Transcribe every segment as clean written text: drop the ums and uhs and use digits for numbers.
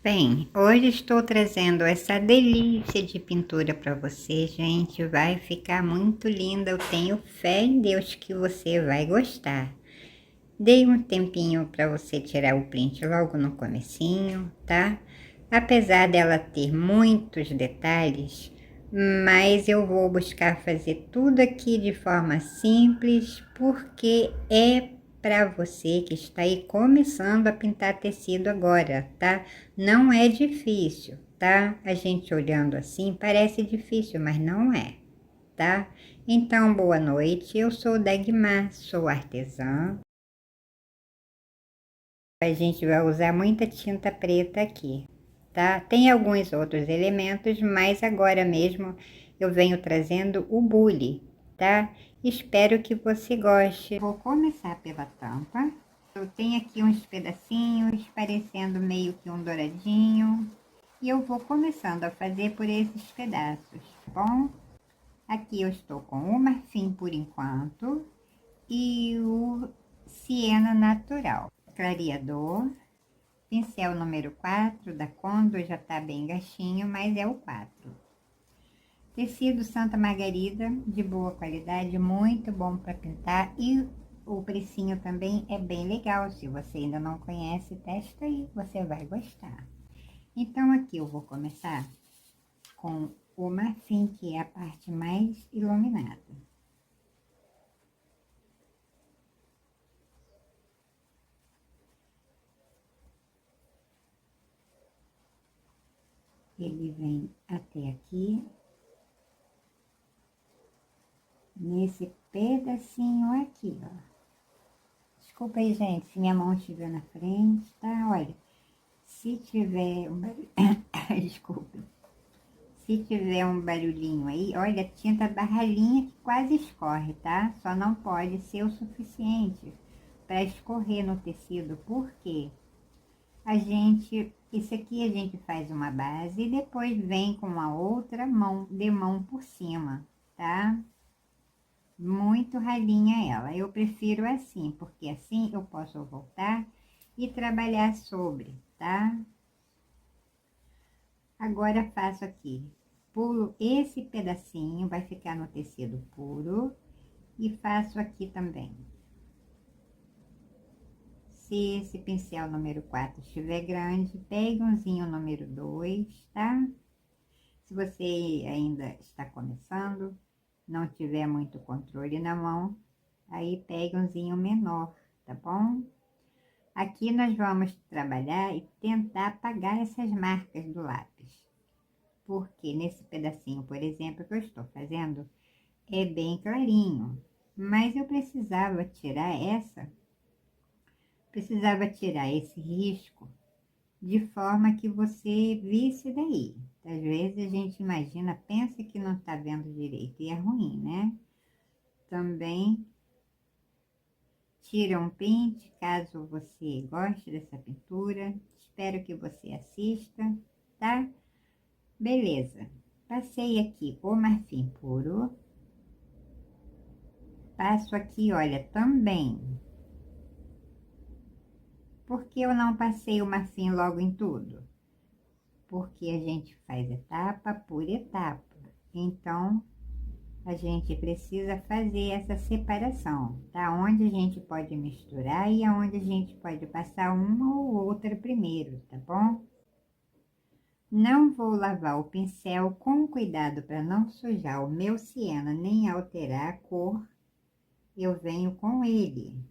Bem, hoje estou trazendo essa delícia de pintura para você, gente. Vai ficar muito linda. Eu tenho fé em Deus que você vai gostar. Dei um tempinho para você tirar o print logo no comecinho, tá? Apesar dela ter muitos detalhes, mas eu vou buscar fazer tudo aqui de forma simples, porque é para você que está aí começando a pintar tecido agora, tá? Não é difícil, tá? A gente olhando assim parece difícil, mas não é, tá? Então, boa noite. Eu sou Dagmar, sou artesã. A gente vai usar muita tinta preta aqui, tá? Tem alguns outros elementos, mas agora mesmo eu venho trazendo o bule, tá? Espero que você goste. Vou começar pela tampa. Eu tenho aqui uns pedacinhos parecendo meio que um douradinho. E eu vou começando a fazer por esses pedaços, tá bom? Aqui eu estou com o marfim por enquanto e o siena natural. Clareador. Pincel número 4 da Condor, já tá bem gastinho, mas é o 4. Tecido Santa Margarida, de boa qualidade, muito bom para pintar. E o precinho também é bem legal. Se você ainda não conhece, testa aí, você vai gostar. Então, aqui eu vou começar com o marfim, que é a parte mais iluminada. Ele vem até aqui, nesse pedacinho aqui, ó. Desculpa aí, gente, se minha mão estiver na frente, tá? Olha, se tiver um barulho... Desculpa. Se tiver um barulhinho aí, olha, a tinta da ralinha que quase escorre, tá? Só não pode ser o suficiente para escorrer no tecido, porque a gente... Isso aqui a gente faz uma base e depois vem com a outra mão, de mão por cima, tá? Muito ralinha ela. Eu prefiro assim, porque assim eu posso voltar e trabalhar sobre, tá? Agora faço aqui, pulo esse pedacinho, vai ficar no tecido puro, e faço aqui também. Se esse pincel número 4 estiver grande, pegue umzinho número 2, tá? Se você ainda está começando, não tiver muito controle na mão, aí pegue umzinho menor, tá bom? Aqui nós vamos trabalhar e tentar apagar essas marcas do lápis. Porque nesse pedacinho, por exemplo, que eu estou fazendo, é bem clarinho. Mas eu precisava tirar esse risco de forma que você visse daí. Às vezes a gente imagina, pensa que não está vendo direito e é ruim, né? Também tira um print caso você goste dessa pintura. Espero que você assista, tá? Beleza. Passei aqui o marfim puro. Passo aqui, olha, também. Por que eu não passei o marfim logo em tudo? Porque a gente faz etapa por etapa. Então, a gente precisa fazer essa separação, tá? Onde a gente pode misturar e aonde a gente pode passar uma ou outra primeiro, tá bom? Não vou lavar o pincel com cuidado para não sujar o meu siena nem alterar a cor. Eu venho com ele.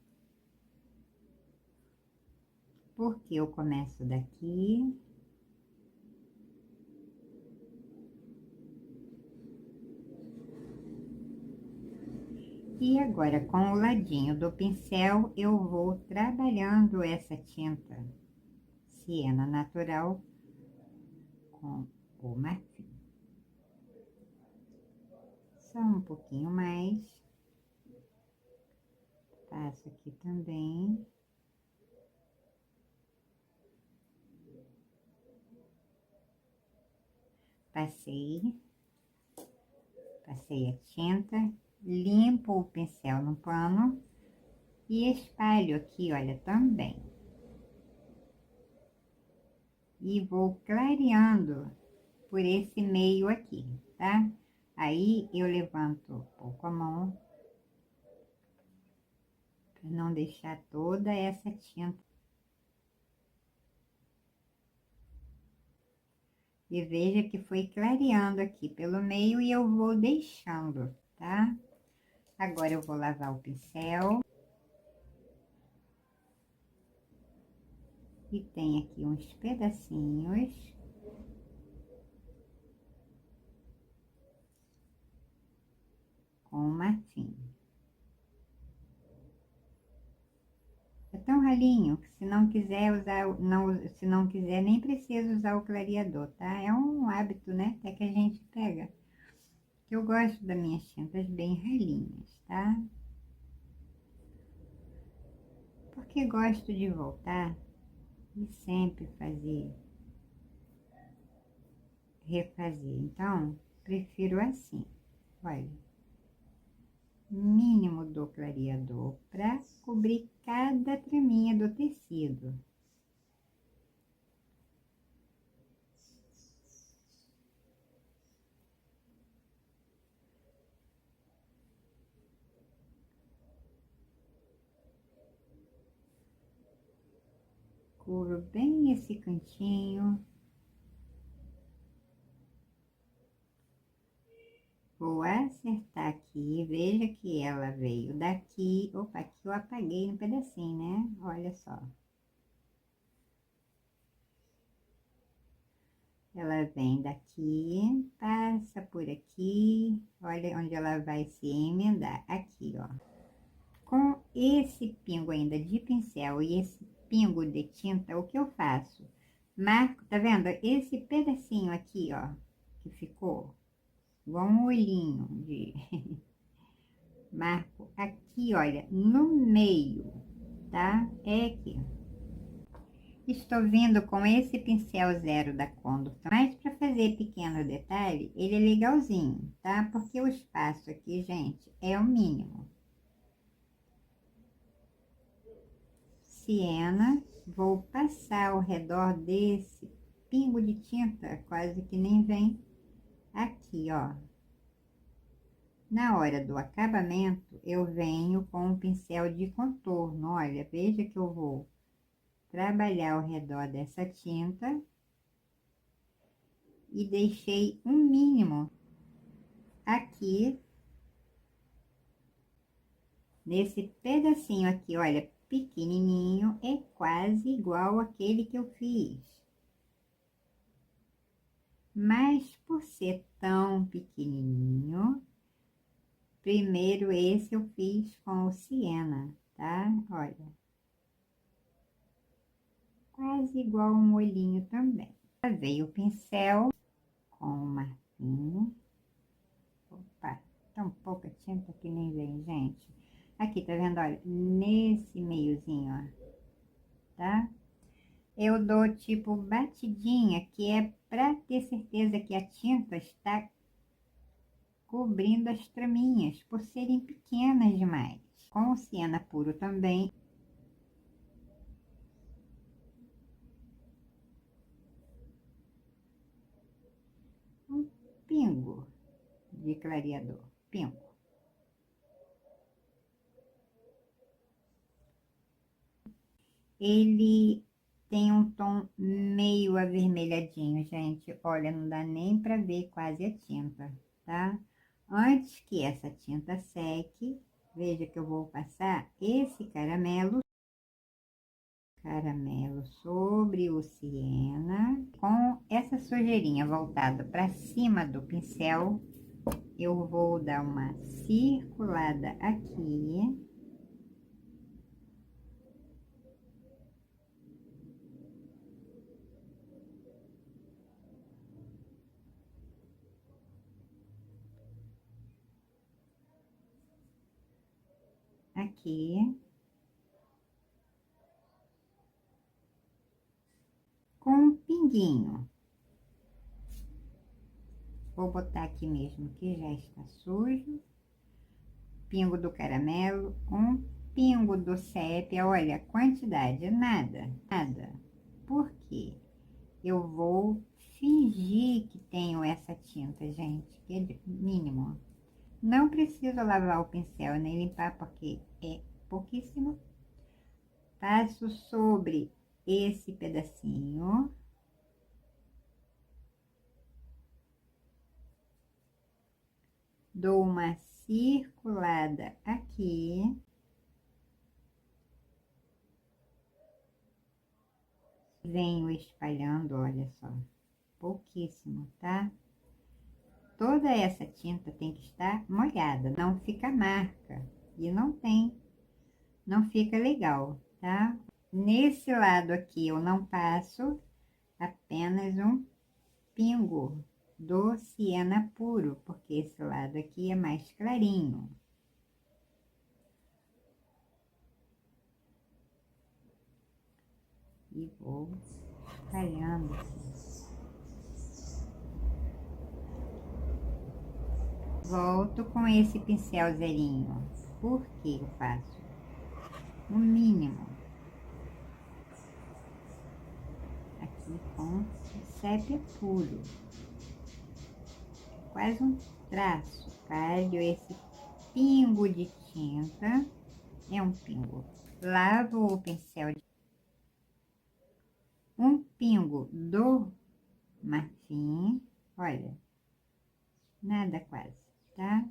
Porque eu começo daqui. E agora, com o ladinho do pincel, eu vou trabalhando essa tinta siena natural com o marfim. Só um pouquinho mais. Passo aqui também. Passei a tinta, limpo o pincel no pano e espalho aqui, olha, também. e vou clareando por esse meio aqui, tá? Aí eu levanto um pouco a mão para não deixar toda essa tinta. E veja que foi clareando aqui pelo meio e eu vou deixando, tá? Agora eu vou lavar o pincel. E tem aqui uns pedacinhos. Com marfim. É tão ralinho que se não quiser usar, se não quiser nem precisa usar o clareador, tá? É um hábito, né? Até que a gente pega. Eu gosto das minhas tintas bem ralinhas, tá? Porque gosto de voltar e sempre fazer, refazer. Então, prefiro assim. Olha, mínimo do clareador para cobrir cada traminha do tecido. Cubro bem esse cantinho. Vou acertar aqui, veja que ela veio daqui. Opa, aqui eu apaguei um pedacinho, né? Olha só. Ela vem daqui, passa por aqui, olha onde ela vai se emendar. Aqui, ó. Com esse pingo ainda de pincel e esse pingo de tinta, o que eu faço? Marco, tá vendo? Esse pedacinho aqui, ó, que ficou igual um olhinho de... Marco aqui, olha, no meio, tá? É aqui. Estou vindo com esse pincel zero da Condor, mas para fazer pequeno detalhe, ele é legalzinho, tá? Porque o espaço aqui, gente, é o mínimo. Siena, vou passar ao redor desse pingo de tinta, quase que nem vem aqui, ó. Na hora do acabamento, eu venho com um pincel de contorno. Olha, veja que eu vou trabalhar ao redor dessa tinta e deixei um mínimo aqui, nesse pedacinho aqui, olha, pequenininho, é quase igual aquele que eu fiz. Mas por ser tão pequenininho, primeiro esse eu fiz com o siena, tá? Olha. Quase igual um olhinho também. Lavei o pincel com o marquinho. Opa, tão pouca tinta que nem vem, gente. Aqui, tá vendo? Olha, nesse meiozinho, ó, tá? Eu dou tipo batidinha, que é pra ter certeza que a tinta está cobrindo as traminhas, por serem pequenas demais. Com o siena puro também. Um pingo de clareador, pingo. Ele tem um tom meio avermelhadinho, gente. Olha, não dá nem pra ver quase a tinta, tá? Antes que essa tinta seque, veja que eu vou passar esse caramelo sobre o siena. Com essa sujeirinha voltada para cima do pincel, eu vou dar uma circulada aqui. Aqui. Com um pinguinho. Vou botar aqui mesmo que já está sujo. Pingo do caramelo, um pingo do sépia. Olha, a quantidade, nada, nada. Por quê? eu vou fingir que tenho essa tinta, gente, que é mínimo. Não preciso lavar o pincel nem limpar porque é pouquíssimo. Passo sobre esse pedacinho. Dou uma circulada aqui. Venho espalhando, olha só, pouquíssimo, tá? Toda essa tinta tem que estar molhada, não fica marca. E não tem, não fica legal, tá? Nesse lado aqui eu não passo, apenas um pingo do siena puro, porque esse lado aqui é mais clarinho. E vou espalhando assim. Volto com esse pincel zerinho. Por que eu faço? O mínimo. Aqui com sépia puro. Quase um traço. Espalho esse pingo de tinta. É um pingo. Lavo o pincel. Um pingo do marfim. Olha, nada quase, tá?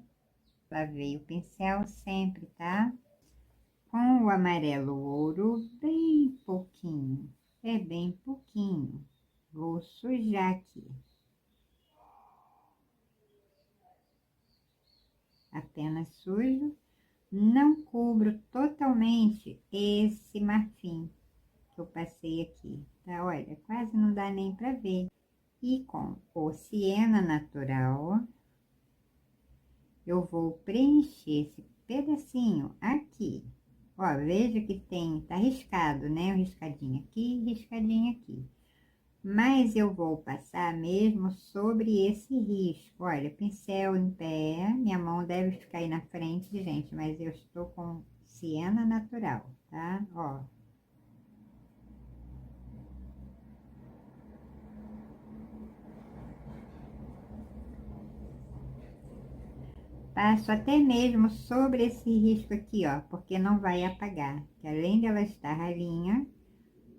Lavei o pincel sempre, tá? Com o amarelo ouro, bem pouquinho. É bem pouquinho. Vou sujar aqui. Apenas sujo. Não cubro totalmente esse marfim que eu passei aqui, tá? Olha, quase não dá nem pra ver. E com o siena natural, eu vou preencher esse pedacinho aqui. Ó, veja que tem, tá riscado, né? Um riscadinho aqui, riscadinho aqui. Mas eu vou passar mesmo sobre esse risco. Olha, pincel em pé, minha mão deve ficar aí na frente, gente, mas eu estou com siena natural, tá? Ó. Passo até mesmo sobre esse risco aqui, ó, porque não vai apagar. Que além dela estar ralinha,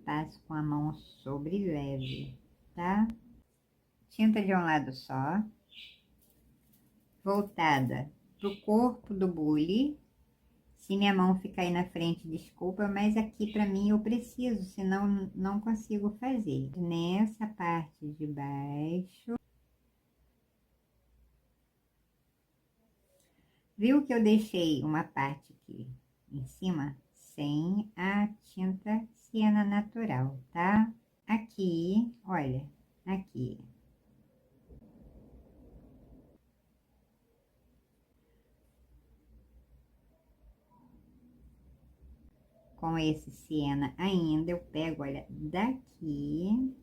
passo com a mão sobre leve, tá? Tinta de um lado só, voltada pro corpo do bule. Se minha mão ficar aí na frente, desculpa, mas aqui pra mim eu preciso, senão não consigo fazer. Nessa parte de baixo. Viu que eu deixei uma parte aqui em cima sem a tinta siena natural, tá? Aqui, olha, aqui. Com esse siena ainda, eu pego, olha, daqui.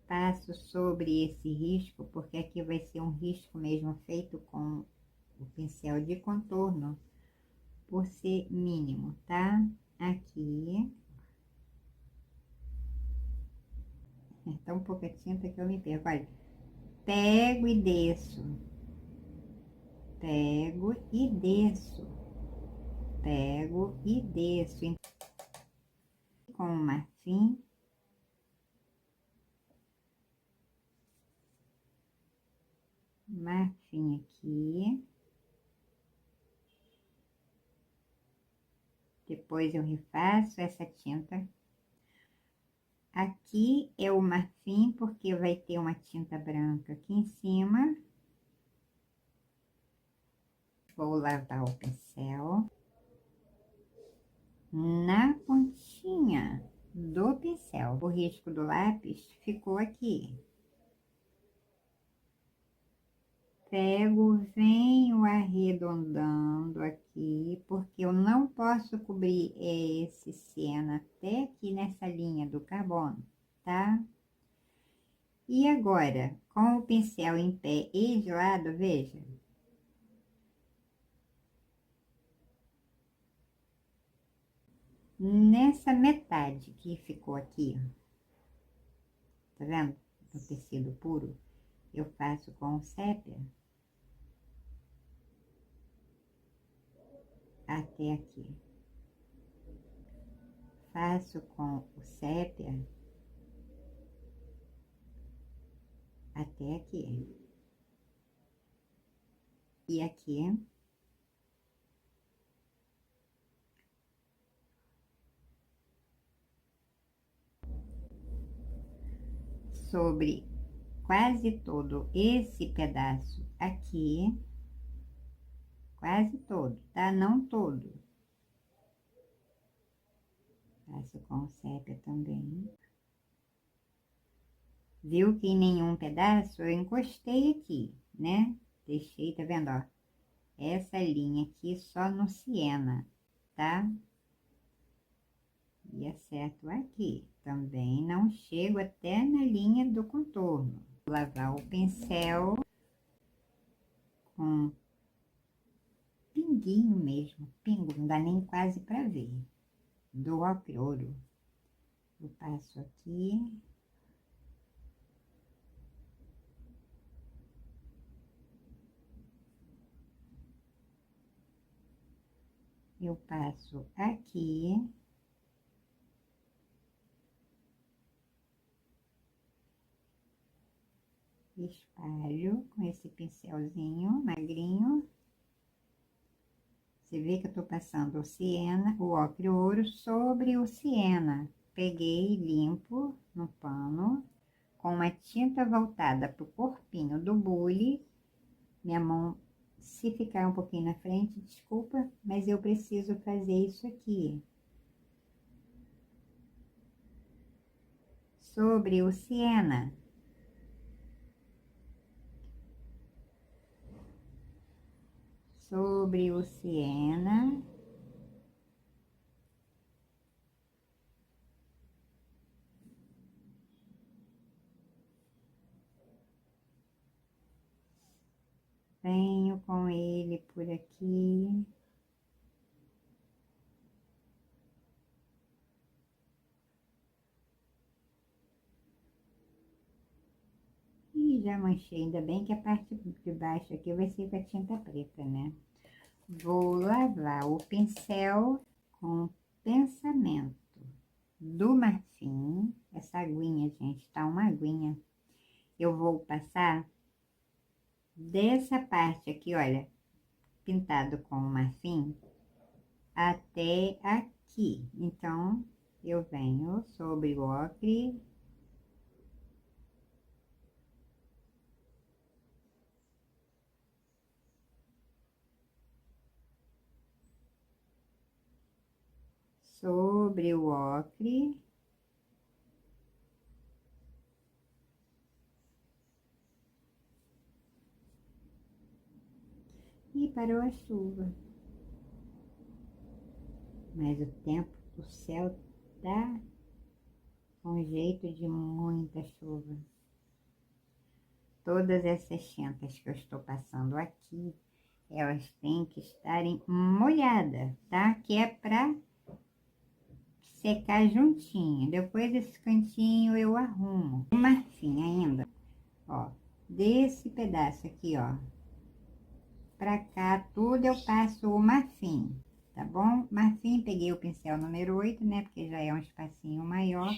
Passo sobre esse risco, porque aqui vai ser um risco mesmo feito com o pincel de contorno, por ser mínimo, tá? Aqui. É tão pouca tinta que eu me perco, olha. Pego e desço. Pego e desço. Pego e desço. Com o marfim. Marfim aqui. Depois eu refaço essa tinta. Aqui é o marfim, porque vai ter uma tinta branca aqui em cima. Vou lavar o pincel. Na pontinha do pincel, o risco do lápis ficou aqui. Pego, venho arredondando aqui, porque eu não posso cobrir esse siena até aqui nessa linha do carbono, tá? E agora, com o pincel em pé e de lado, veja. nessa metade que ficou aqui, tá vendo? No tecido puro, eu faço com o sépia até aqui. Faço com o sépia até aqui. E aqui sobre quase todo esse pedaço aqui, quase todo, tá? Não todo. Faço com sépia também. Viu que em nenhum pedaço eu encostei aqui, né? Deixei, tá vendo, ó? Essa linha aqui só no siena, tá? E acerto aqui. Também não chego até na linha do contorno. Vou lavar o pincel com pinguinho mesmo, pingo, não dá nem quase pra ver, do ocre ouro. Eu passo aqui. Eu passo aqui. Espalho com esse pincelzinho magrinho. Você vê que eu tô passando o siena, o ocre ouro sobre o siena. Peguei limpo no pano, com uma tinta voltada pro corpinho do bule. Minha mão, se ficar um pouquinho na frente, desculpa, mas eu preciso fazer isso aqui. Sobre o siena. Sobre o siena. Venho com ele por aqui. E já manchei, ainda bem que a parte de baixo aqui vai ser com a tinta preta, né? Vou lavar o pincel com pensamento do marfim. Essa aguinha, gente, tá uma aguinha. Eu vou passar dessa parte aqui, olha, pintado com o marfim, até aqui. Então, eu venho sobre o ocre. Sobre o ocre. E parou a chuva. Mas o tempo, o céu tá com jeito de muita chuva. Todas essas tintas que eu estou passando aqui, elas têm que estarem molhadas, tá? Que é pra secar juntinho. Depois esse cantinho eu arrumo. O marfim ainda, ó, desse pedaço aqui, ó, pra cá tudo eu passo o marfim, tá bom? Marfim, peguei o pincel número 8, né? Porque já é um espacinho maior,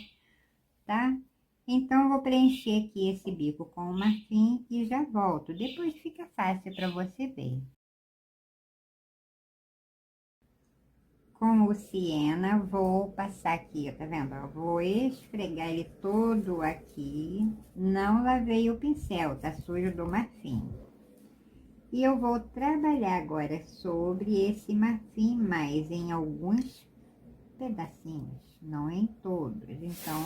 tá? Então, eu vou preencher aqui esse bico com o marfim e já volto. Depois fica fácil para você ver. Com o siena, vou passar aqui, ó, tá vendo? Ó, vou esfregar ele todo aqui. Não lavei o pincel, tá sujo do marfim. E eu vou trabalhar agora sobre esse marfim, mas em alguns pedacinhos, não em todos. Então,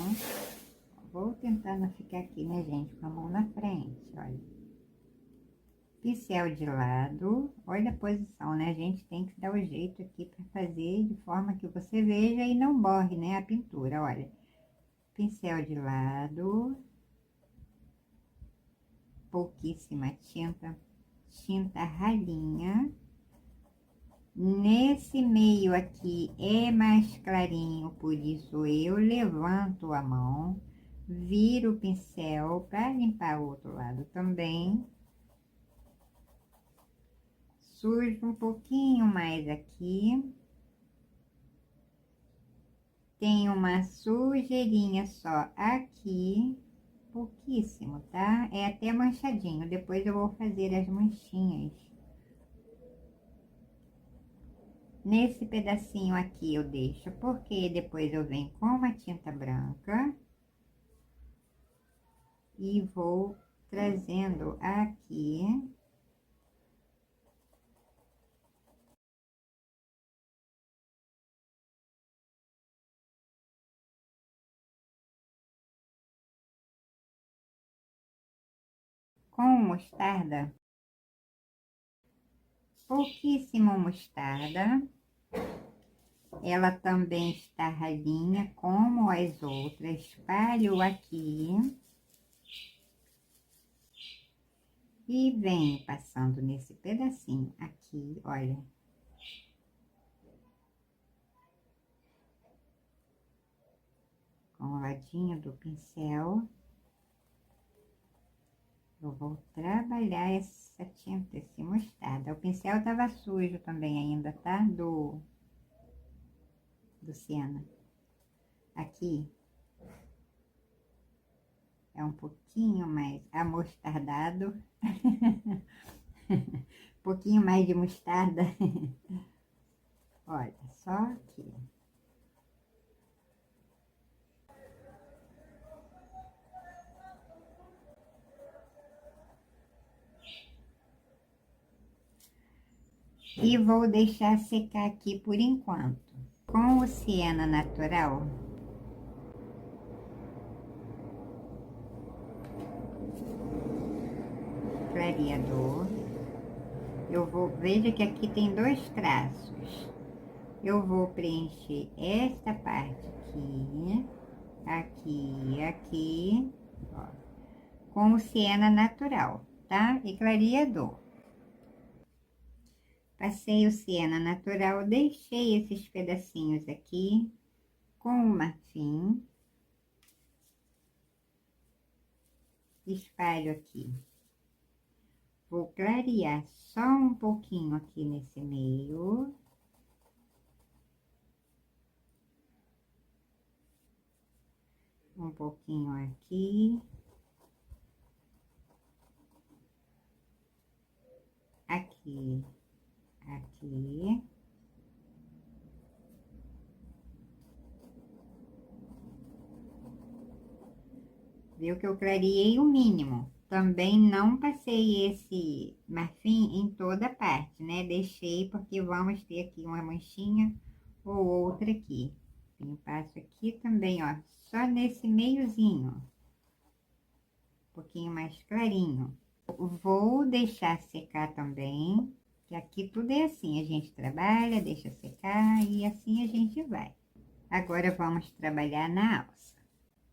vou tentar não ficar aqui, né, gente, com a mão na frente, olha. Pincel de lado, olha a posição, né? A gente tem que dar o jeito aqui para fazer de forma que você veja e não borre, né, a pintura, olha. Pincel de lado, pouquíssima tinta, tinta ralinha. Nesse meio aqui é mais clarinho, por isso eu levanto a mão, viro o pincel para limpar o outro lado também. Sujo um pouquinho mais aqui. Tem uma sujeirinha só aqui, pouquíssimo, tá? É até manchadinho, depois eu vou fazer as manchinhas. Nesse pedacinho aqui eu deixo, porque depois eu venho com uma tinta branca e vou trazendo aqui. Com mostarda, pouquíssimo mostarda. Ela também está ralinha como as outras. Espalho aqui. E venho passando nesse pedacinho aqui, olha. Com o ladinho do pincel. Eu vou trabalhar essa tinta, esse mostarda. O pincel tava sujo também ainda, tá? Do siena. Aqui. É um pouquinho mais amostardado. Um pouquinho mais de mostarda. Olha, só aqui. E vou deixar secar aqui por enquanto. Com o siena natural, clareador, eu vou, veja que aqui tem dois traços. Eu vou preencher esta parte aqui, ó, com o siena natural, tá? E clareador. Passei o siena natural, deixei esses pedacinhos aqui com o marfim. Espalho aqui. Vou clarear só um pouquinho aqui nesse meio. Um pouquinho aqui. Aqui. Aqui. Viu que eu clareei o mínimo. Também não passei esse marfim em toda parte, né? Deixei porque vamos ter aqui uma manchinha ou outra aqui. Eu passo aqui também, ó, só nesse meiozinho. Um pouquinho mais clarinho. Vou deixar secar também, que aqui tudo é assim, a gente trabalha, deixa secar e assim a gente vai. Agora vamos trabalhar na alça.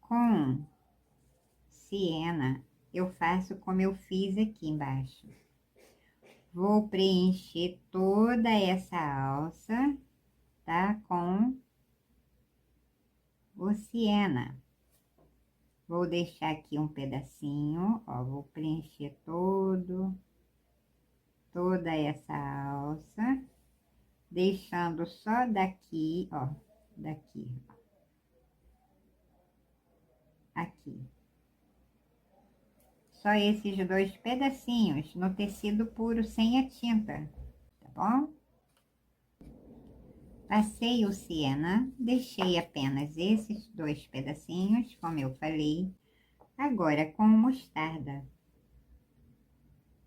Com siena, eu faço como eu fiz aqui embaixo. Vou preencher toda essa alça, tá? Com o siena. Vou deixar aqui um pedacinho, ó, vou preencher toda essa alça, deixando só daqui, ó, daqui, ó, aqui. Só esses dois pedacinhos no tecido puro sem a tinta, tá bom? Passei o siena, deixei apenas esses dois pedacinhos, como eu falei. Agora, com mostarda.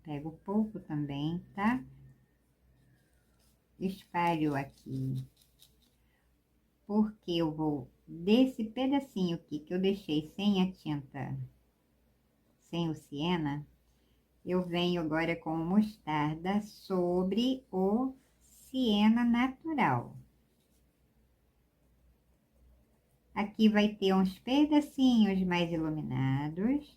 Pego pouco também, tá? Espalho aqui. Porque eu vou, desse pedacinho aqui que eu deixei sem a tinta, sem o siena, eu venho agora com mostarda sobre o siena natural. Aqui vai ter uns pedacinhos mais iluminados,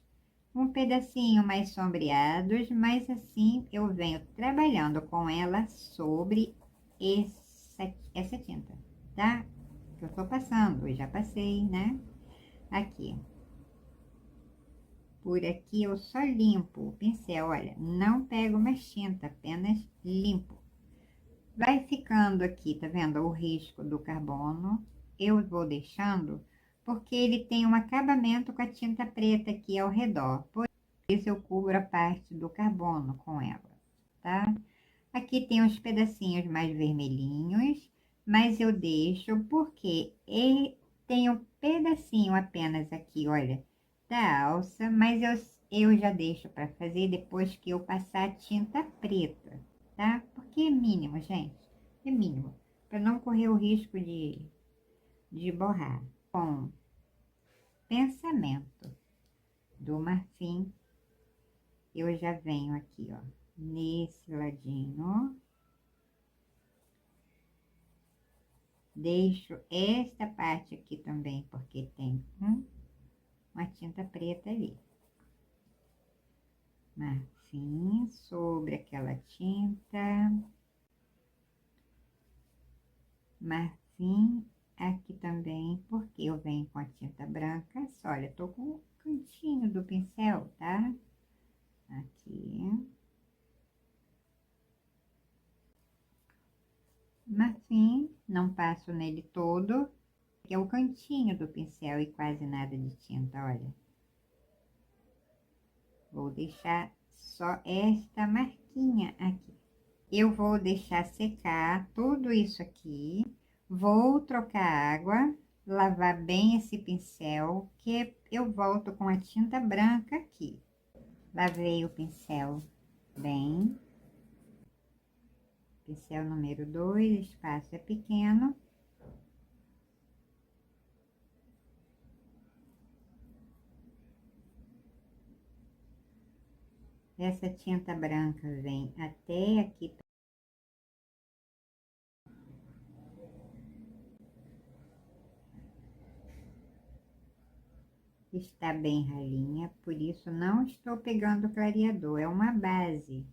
um pedacinho mais sombreados, mas assim eu venho trabalhando com ela sobre essa tinta, tá? Que eu tô passando, eu já passei, né? Aqui. Por aqui eu só limpo o pincel, olha, não pego mais tinta, apenas limpo. Vai ficando aqui, tá vendo? O risco do carbono, eu vou deixando, porque ele tem um acabamento com a tinta preta aqui ao redor. Por isso eu cubro a parte do carbono com ela, tá? Aqui tem uns pedacinhos mais vermelhinhos, mas eu deixo porque tem um pedacinho apenas aqui, olha, da alça, mas eu já deixo para fazer depois que eu passar a tinta preta, tá? Porque é mínimo, gente, é mínimo, para não correr o risco de borrar. Com pensamento do marfim, eu já venho aqui, ó, nesse ladinho. Deixo esta parte aqui também, porque tem uma tinta preta ali. Marfim sobre aquela tinta. Marfim aqui também, porque eu venho com a tinta branca. Só, olha, tô com o cantinho do pincel, tá? Aqui. Marfim, não passo nele todo, que é o cantinho do pincel e quase nada de tinta, olha. Vou deixar só esta marquinha aqui. Eu vou deixar secar tudo isso aqui. Vou trocar água, lavar bem esse pincel, que eu volto com a tinta branca aqui. Lavei o pincel bem. Pincel número 2, espaço é pequeno. Essa tinta branca vem até aqui. Está bem ralinha, por isso não estou pegando clareador, é uma base.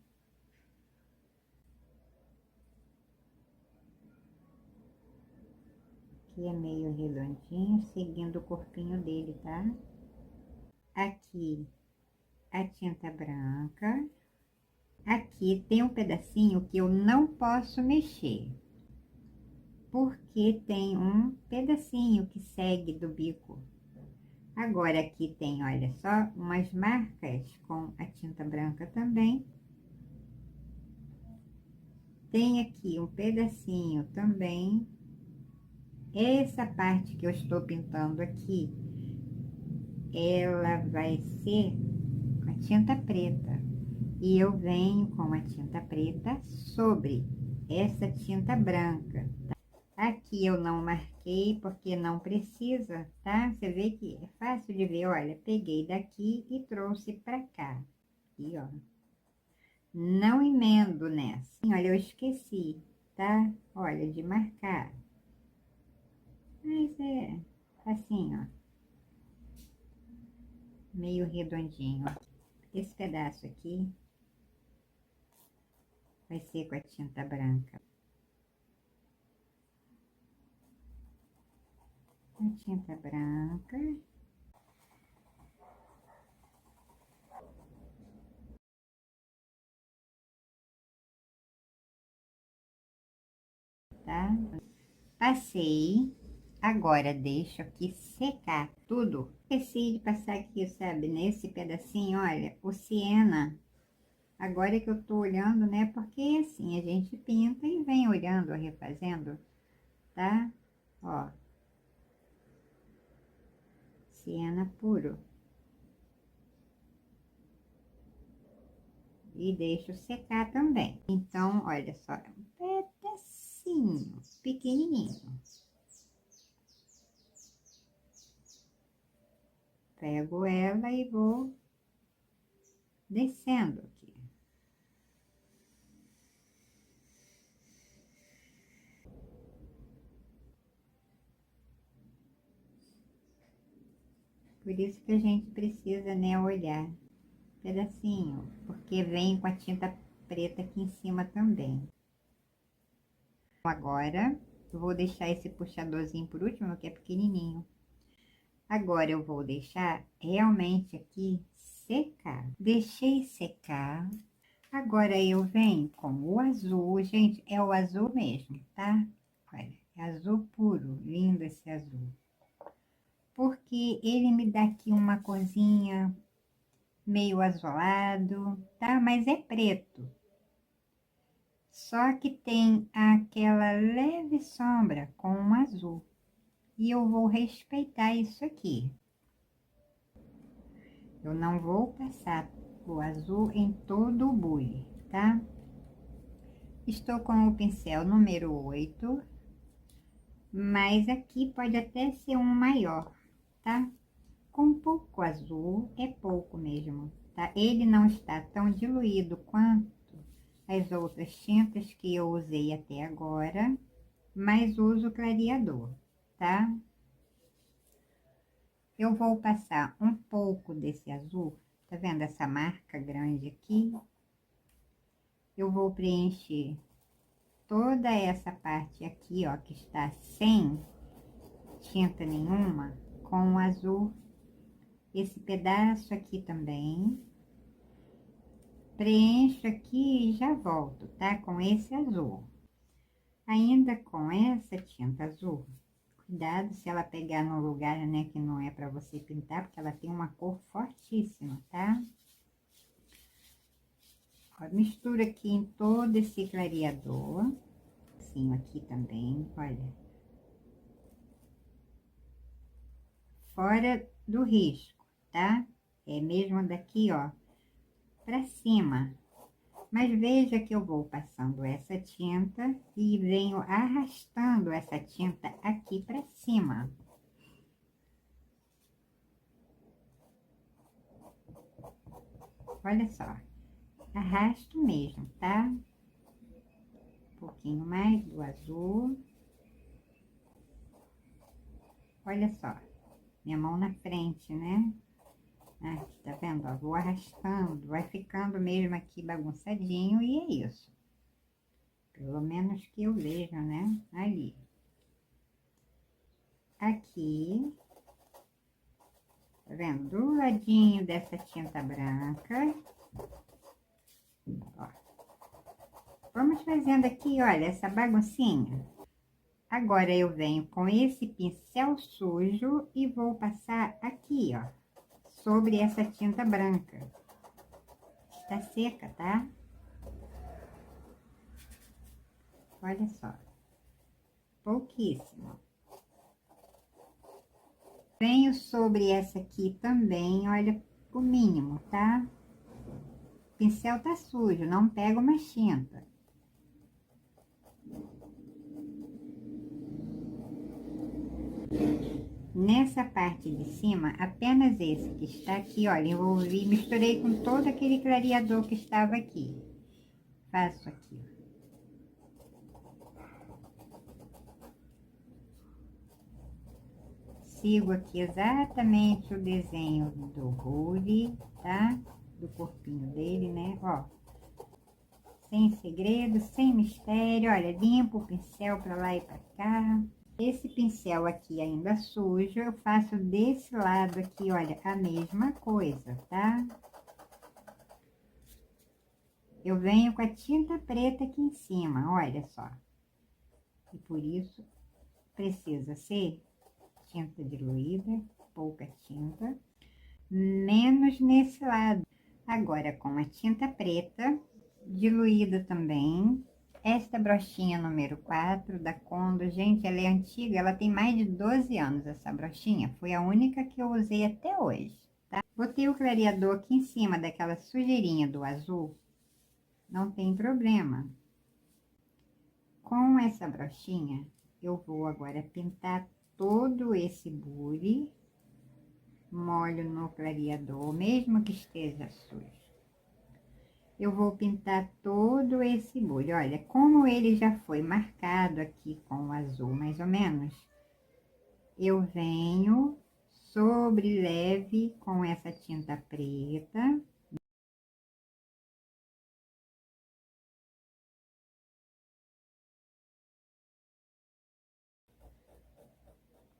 Aqui é meio redondinho, seguindo o corpinho dele, tá? Aqui a tinta branca. Aqui tem um pedacinho que eu não posso mexer, porque tem um pedacinho que segue do bico. Agora aqui tem, olha só, umas marcas com a tinta branca também. Tem aqui um pedacinho também. Essa parte que eu estou pintando aqui, ela vai ser com a tinta preta. E eu venho com a tinta preta sobre essa tinta branca. Aqui eu não marquei porque não precisa, tá? Você vê que é fácil de ver, olha, peguei daqui e trouxe pra cá. Aqui, ó. Não emendo nessa. Olha, eu esqueci, tá? Olha, de marcar. Mas é assim, ó. Meio redondinho, ó. Esse pedaço aqui vai ser com a tinta branca. A tinta branca. Tá? Passei. Agora deixo aqui secar tudo. Esqueci de passar aqui, sabe, nesse pedacinho, olha, o siena. Agora que eu tô olhando, né, porque assim a gente pinta e vem olhando, refazendo, tá? Ó, siena puro. E deixo secar também. Então, olha só, um pedacinho pequenininho. Pego ela e vou descendo aqui. Por isso que a gente precisa, né, olhar pedacinho, porque vem com a tinta preta aqui em cima também. Agora, eu vou deixar esse puxadorzinho por último, que é pequenininho. Agora, eu vou deixar realmente aqui secar. Deixei secar. Agora, eu venho com o azul. Gente, é o azul mesmo, tá? Olha, é azul puro. Lindo esse azul. Porque ele me dá aqui uma corzinha meio azulado, tá? Mas é preto. Só que tem aquela leve sombra com um azul. E eu vou respeitar isso aqui. Eu não vou passar o azul em todo o bule, tá? Estou com o pincel número 8, mas aqui pode até ser um maior, tá? Com pouco azul, é pouco mesmo, tá? Ele não está tão diluído quanto as outras tintas que eu usei até agora, mas uso clareador, tá? Eu vou passar um pouco desse azul, tá vendo essa marca grande aqui? Eu vou preencher toda essa parte aqui, ó, que está sem tinta nenhuma, com o azul. Esse pedaço aqui também. Preencho aqui e já volto, tá? Com esse azul. Ainda com essa tinta azul, cuidado se ela pegar no lugar, né, que não é para você pintar, porque ela tem uma cor fortíssima, tá? Ó, mistura aqui em todo esse clareador, assim, aqui também, olha. Fora do risco, tá? É mesmo daqui, ó, pra cima. Mas veja que eu vou passando essa tinta e venho arrastando essa tinta aqui pra cima. Olha só, arrasto mesmo, tá? Um pouquinho mais do azul. Olha só, minha mão na frente, né? Aqui, tá vendo? Ó, vou arrastando, vai ficando mesmo aqui bagunçadinho e é isso. Pelo menos que eu vejo, né? Ali. Aqui, tá vendo? Do ladinho dessa tinta branca. Ó. Vamos fazendo aqui, olha, essa baguncinha. Agora, eu venho com esse pincel sujo e vou passar aqui, ó, sobre essa tinta branca. Está seca, tá? Olha só. Pouquíssimo. Venho sobre essa aqui também, olha, o mínimo, tá? O pincel tá sujo, não pega uma tinta. Nessa parte de cima, apenas esse que está aqui, olha, envolvi, misturei com todo aquele clareador que estava aqui. Faço aqui, ó. Sigo aqui exatamente o desenho do bule, tá? Do corpinho dele, né? Ó, sem segredo, sem mistério. Olha, limpo o pincel pra lá e pra cá. Esse pincel aqui ainda sujo, eu faço desse lado aqui, olha, a mesma coisa, tá? Eu venho com a tinta preta aqui em cima, olha só. E por isso, precisa ser tinta diluída, pouca tinta, menos nesse lado. Agora, com a tinta preta, diluída também. Esta brochinha número 4 da Condo, gente, ela é antiga, ela tem mais de 12 anos, essa brochinha. Foi a única que eu usei até hoje, tá? Botei o clareador aqui em cima daquela sujeirinha do azul, não tem problema. Com essa brochinha, eu vou agora pintar todo esse bule, molho no clareador, mesmo que esteja sujo. Eu vou pintar todo esse bule. Olha, como ele já foi marcado aqui com o azul, mais ou menos, eu venho sobre leve com essa tinta preta.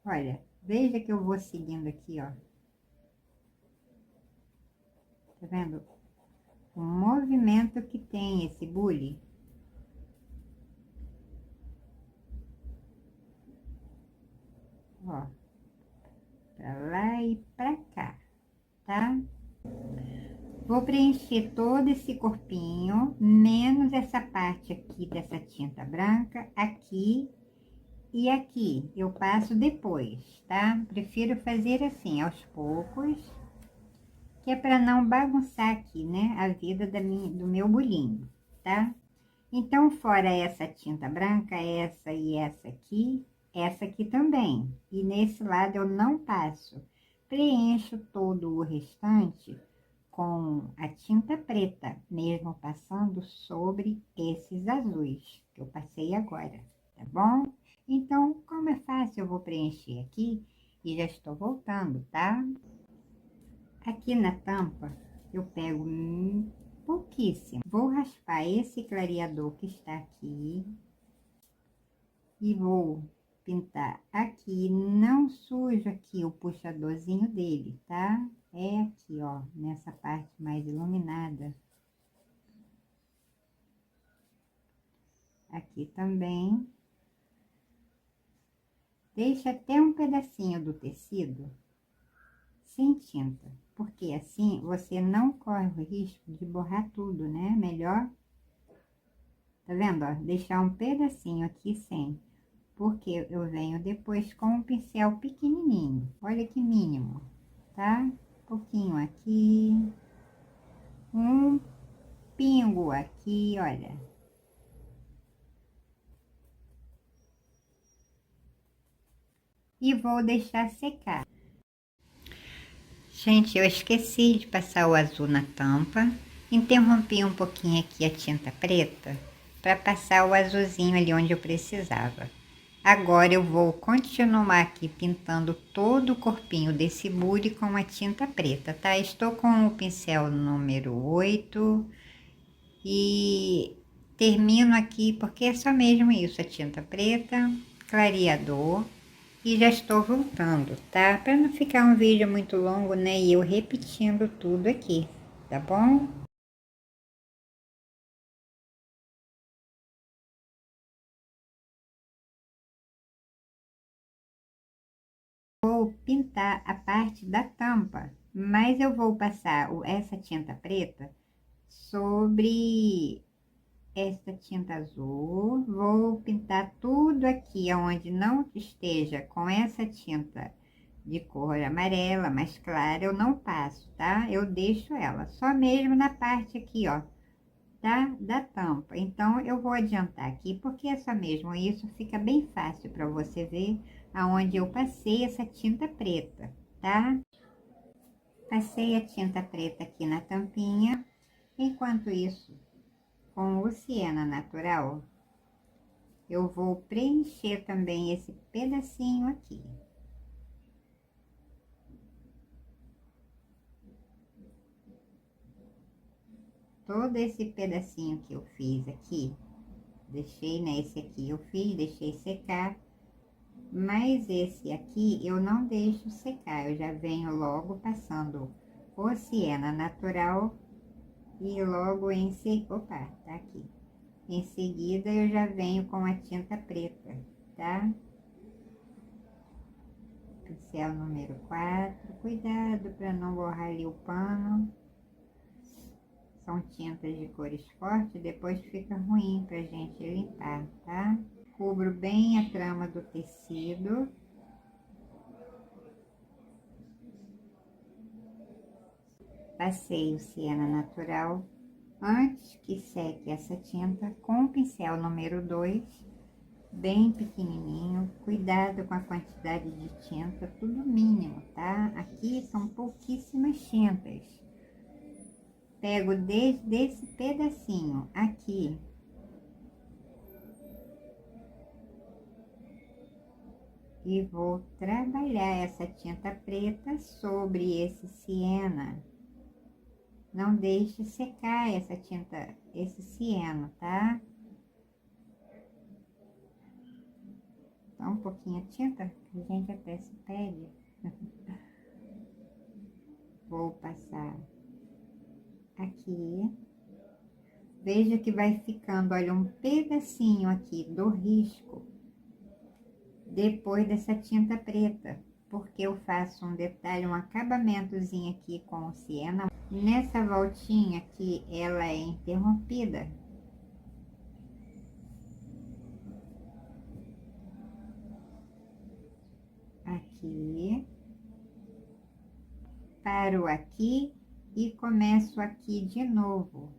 Olha, veja que eu vou seguindo aqui, ó. Tá vendo? O movimento que tem esse bule. Ó, pra lá e pra cá, tá? Vou preencher todo esse corpinho, menos essa parte aqui dessa tinta branca, aqui e aqui. Eu passo depois, tá? Prefiro fazer assim, aos poucos, que é para não bagunçar aqui, né, a vida do meu bolinho, tá? Então, fora essa tinta branca, essa e essa aqui também. E nesse lado eu não passo. Preencho todo o restante com a tinta preta, mesmo passando sobre esses azuis que eu passei agora, tá bom? Então, como é fácil, eu vou preencher aqui e já estou voltando, tá? Aqui na tampa, eu pego pouquíssimo. Vou raspar esse clareador que está aqui e vou pintar aqui. Não sujo aqui o puxadorzinho dele, tá? É aqui, ó, nessa parte mais iluminada. Aqui também. Deixa até um pedacinho do tecido sem tinta, porque assim você não corre o risco de borrar tudo, né? Melhor, tá vendo, ó? Deixar um pedacinho aqui sem, porque eu venho depois com um pincel pequenininho, olha que mínimo, tá? Um pouquinho aqui, um pingo aqui, olha. E vou deixar secar. Gente, eu esqueci de passar o azul na tampa. Interrompi um pouquinho aqui a tinta preta para passar o azulzinho ali onde eu precisava. Agora eu vou continuar aqui pintando todo o corpinho desse bule com a tinta preta, tá? Estou com o pincel número 8 e termino aqui porque é só mesmo isso, a tinta preta, clareador. E já estou voltando, tá? Para não ficar um vídeo muito longo, né? E eu repetindo tudo aqui, tá bom? Vou pintar a parte da tampa, mas eu vou passar essa tinta preta sobre essa tinta azul. Vou pintar tudo aqui onde não esteja com essa tinta de cor amarela mais clara, eu não passo, tá? Eu deixo ela só mesmo na parte aqui, ó, da tampa. Então, eu vou adiantar aqui, porque é só mesmo isso, fica bem fácil para você ver aonde eu passei essa tinta preta, tá? Passei a tinta preta aqui na tampinha. Enquanto isso, com o siena natural, eu vou preencher também esse pedacinho aqui. Todo esse pedacinho que eu fiz aqui, deixei, né? Esse aqui eu fiz, deixei secar. Mas esse aqui eu não deixo secar, eu já venho logo passando o siena natural e logo em seguida, opa, tá aqui. Em seguida eu já venho com a tinta preta, tá? Pincel número 4, cuidado para não borrar ali o pano. São tintas de cores fortes, depois fica ruim pra gente limpar, tá? Cubro bem a trama do tecido. Passei o siena natural antes que seque essa tinta com o pincel número 2, bem pequenininho. Cuidado com a quantidade de tinta, tudo mínimo, tá? Aqui são pouquíssimas tintas. Pego desde esse pedacinho aqui e vou trabalhar essa tinta preta sobre esse siena. Não deixe secar essa tinta, esse ciano, tá? Só um pouquinho de tinta, a gente até se perde. Vou passar aqui. Veja que vai ficando, olha, um pedacinho aqui do risco depois dessa tinta preta, porque eu faço um detalhe, um acabamentozinho aqui com o siena. Nessa voltinha que ela é interrompida, aqui, paro aqui e começo aqui de novo.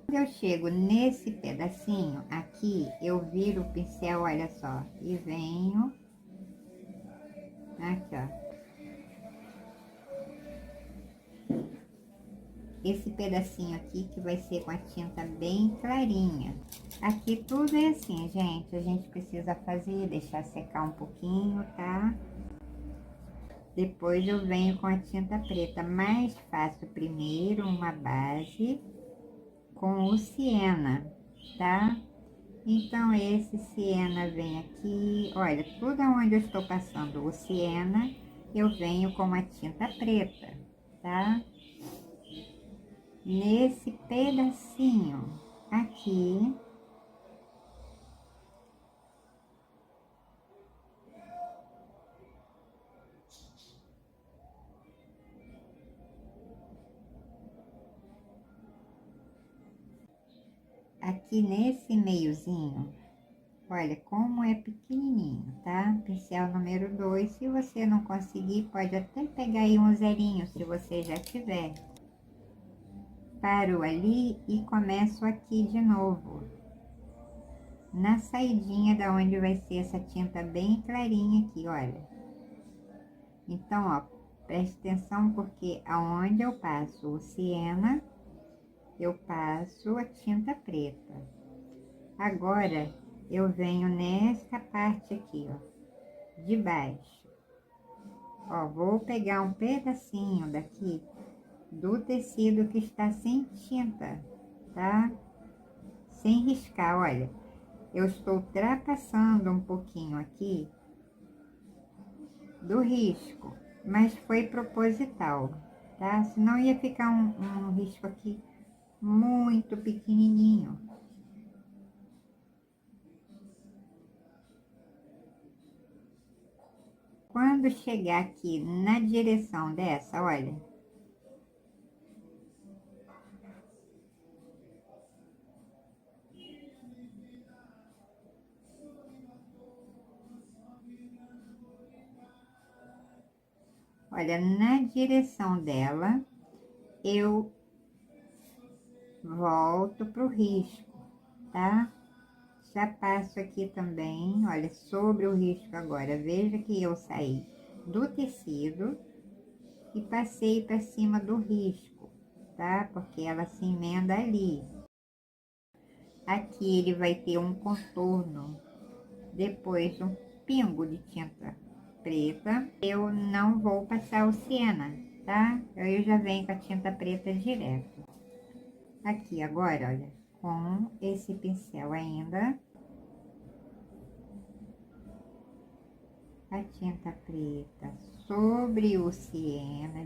Quando eu chego nesse pedacinho aqui, eu viro o pincel, olha só, e venho aqui, ó. Esse pedacinho aqui que vai ser com a tinta bem clarinha. Aqui tudo é assim, gente, a gente precisa fazer, deixar secar um pouquinho, tá? Depois eu venho com a tinta preta, mas faço primeiro uma base com o siena, tá? Então, esse siena vem aqui, olha, tudo onde eu estou passando o siena, eu venho com a tinta preta, tá? Nesse pedacinho aqui, aqui nesse meiozinho, olha como é pequenininho, tá? Pincel número 2, se você não conseguir, pode até pegar aí um zerinho, se você já tiver. Paro ali e começo aqui de novo. Na saidinha da onde vai ser essa tinta bem clarinha aqui, olha. Então, ó, preste atenção porque aonde eu passo o siena, eu passo a tinta preta. Agora, eu venho nesta parte aqui, ó, de baixo. Ó, vou pegar um pedacinho daqui do tecido que está sem tinta, tá? Sem riscar, olha. Eu estou ultrapassando um pouquinho aqui do risco, mas foi proposital, tá? Senão ia ficar um risco aqui muito pequenininho. Quando chegar aqui na direção dessa, olha, olha, na direção dela, eu volto pro risco, tá? Já passo aqui também, olha, sobre o risco agora. Veja que eu saí do tecido e passei para cima do risco, tá? Porque ela se emenda ali. Aqui ele vai ter um contorno, depois um pingo de tinta preta. Eu não vou passar o siena, tá? Eu já venho com a tinta preta direto. Aqui agora, olha, com esse pincel ainda, a tinta preta sobre o siena.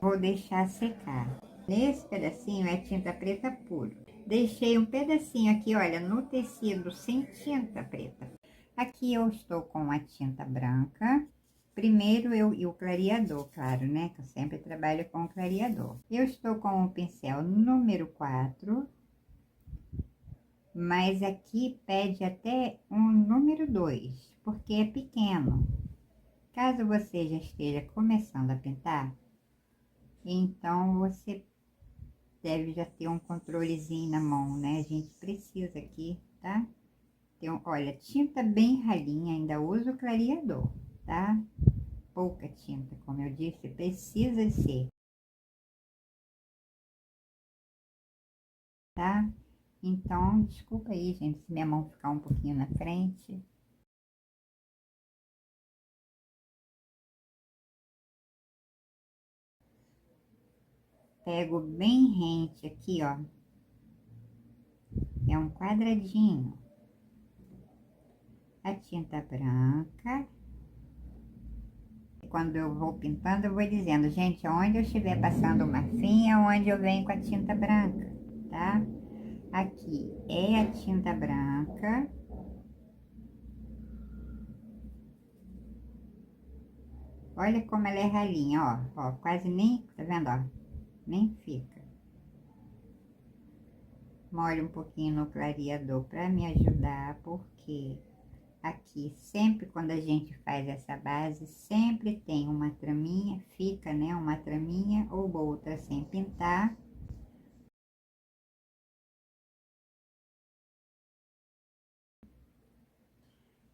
Vou deixar secar. Nesse pedacinho é tinta preta pura. Deixei um pedacinho aqui, olha, no tecido sem tinta preta. Aqui eu estou com a tinta branca, Primeiro e o clareador, claro, né? Que eu sempre trabalho com clareador. Eu estou com o pincel número 4, mas aqui pede até um número 2, porque é pequeno. Caso você já esteja começando a pintar, então você deve já ter um controlezinho na mão, né? A gente precisa aqui, tá? Olha, tinta bem ralinha, ainda uso clareador, tá? Pouca tinta, como eu disse, precisa ser, tá? Então, desculpa aí, gente, se minha mão ficar um pouquinho na frente. Pego bem rente aqui, ó. É um quadradinho. A tinta branca. Quando eu vou pintando, eu vou dizendo, gente, onde eu estiver passando o marfim, é onde eu venho com a tinta branca, tá? Aqui é a tinta branca. Olha como ela é ralinha, ó. Ó, quase nem, tá vendo, ó? Nem fica. Molho um pouquinho no clareador para me ajudar, porque aqui sempre quando a gente faz essa base, sempre tem uma traminha, fica, né, uma traminha ou outra sem pintar.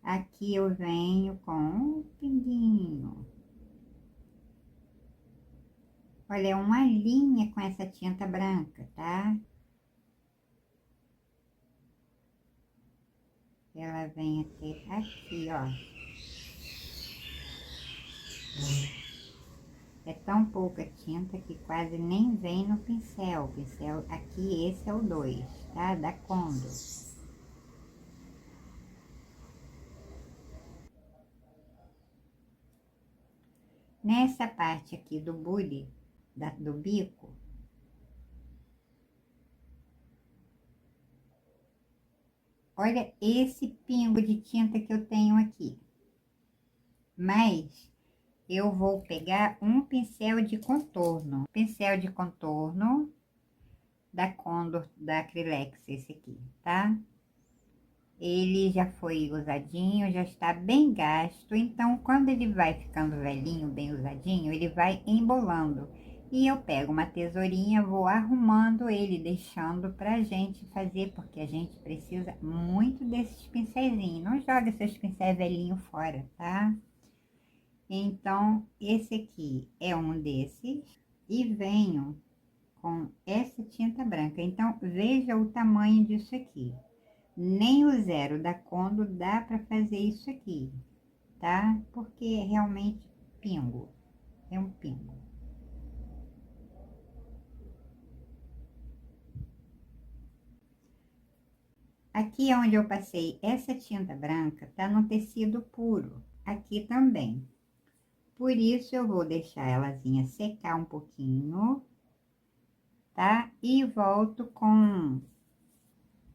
Aqui eu venho com um pinguinho. Olha, é uma linha com essa tinta branca, tá? Ela vem até aqui, ó. É tão pouca tinta que quase nem vem no pincel. O pincel aqui, esse é o 2, tá? Da Condor. Nessa parte aqui do bule, do bico, olha esse pingo de tinta que eu tenho aqui. Mas eu vou pegar um pincel de contorno. Pincel de contorno da Condor, da Acrylex, esse aqui, tá? Ele já foi usadinho, já está bem gasto, então quando ele vai ficando velhinho, bem usadinho, ele vai embolando. E eu pego uma tesourinha, vou arrumando ele, deixando pra gente fazer, porque a gente precisa muito desses pincéis. Não joga seus pincéis velhinhos fora, tá? Então, esse aqui é um desses e venho com essa tinta branca. Então, veja o tamanho disso aqui. Nem o zero da Condo dá para fazer isso aqui, tá? Porque é realmente pingo, é um pingo. Aqui onde eu passei essa tinta branca, tá no tecido puro, aqui também. Por isso, eu vou deixar elazinha secar um pouquinho, tá? E volto com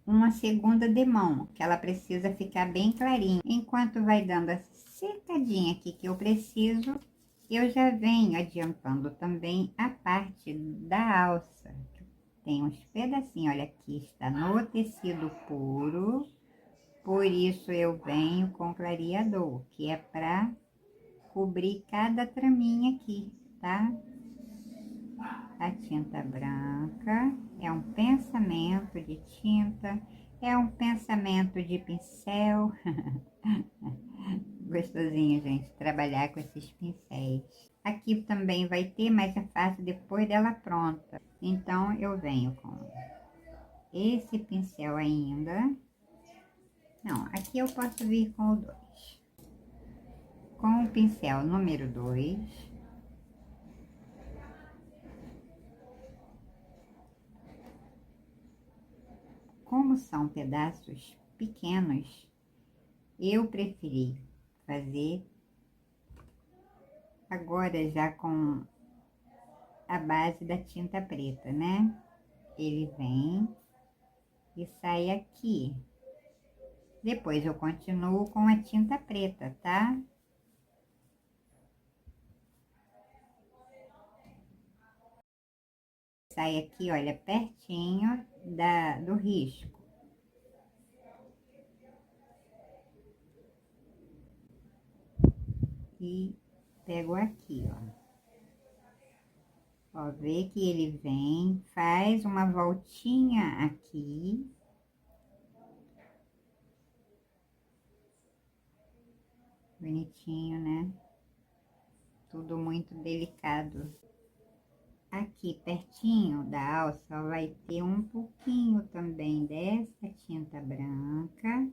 uma segunda demão, que ela precisa ficar bem clarinha. Enquanto vai dando a secadinha aqui que eu preciso, eu já venho adiantando também a parte da alça. Tem uns pedacinhos, olha aqui, está no tecido puro, por isso eu venho com clareador, que é para cobrir cada traminha aqui, tá? A tinta branca é um pensamento de tinta, é um pensamento de pincel. Gostosinho, gente, trabalhar com esses pincéis. Aqui também vai ter, mas é fácil depois dela pronta. Então, eu venho com esse pincel ainda. Não, aqui eu posso vir com o 2. Com o pincel número 2. Como são pedaços pequenos, eu preferi fazer agora já com a base da tinta preta, né? Ele vem e sai aqui. Depois eu continuo com a tinta preta, tá? Sai aqui, olha, pertinho do risco. E pego aqui, ó. Ó, vê que ele vem, faz uma voltinha aqui. Bonitinho, né? Tudo muito delicado. Aqui pertinho da alça vai ter um pouquinho também dessa tinta branca.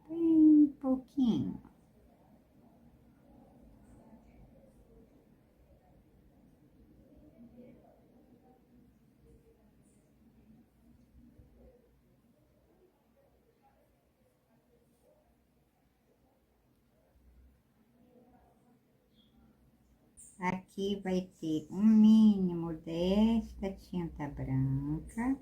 Bem pouquinho. Aqui vai ter um mínimo desta tinta branca.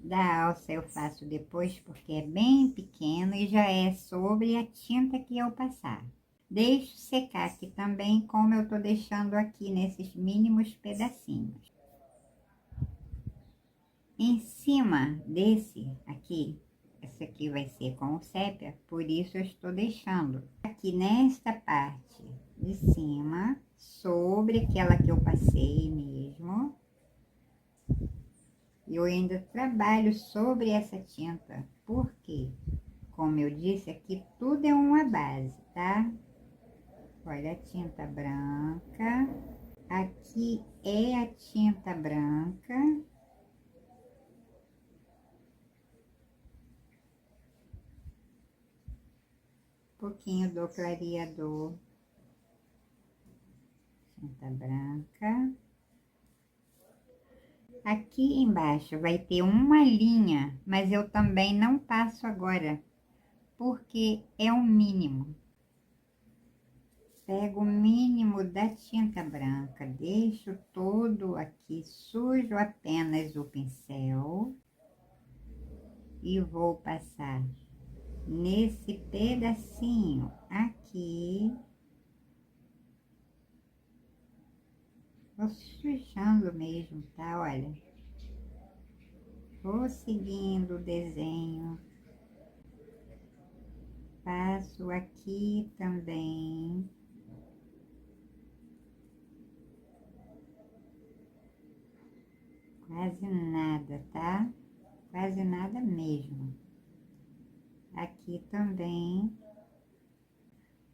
Da alça eu faço depois porque é bem pequeno e já é sobre a tinta que eu passar. Deixo secar aqui também, como eu tô deixando aqui nesses mínimos pedacinhos. Em cima desse aqui, esse aqui vai ser com o sépia, por isso eu estou deixando aqui nesta parte de cima, sobre aquela que eu passei mesmo. Eu ainda trabalho sobre essa tinta, porque, como eu disse, aqui tudo é uma base, tá? Olha a tinta branca, aqui é a tinta branca. Pouquinho do clareador, tinta branca. Aqui embaixo vai ter uma linha, mas eu também não passo agora, porque é o mínimo. Pego o mínimo da tinta branca, deixo todo aqui, sujo apenas o pincel e vou passar nesse pedacinho aqui. Vou sujando mesmo, tá? Olha. Vou seguindo o desenho. Passo aqui também. Quase nada, tá? Quase nada mesmo. Aqui também.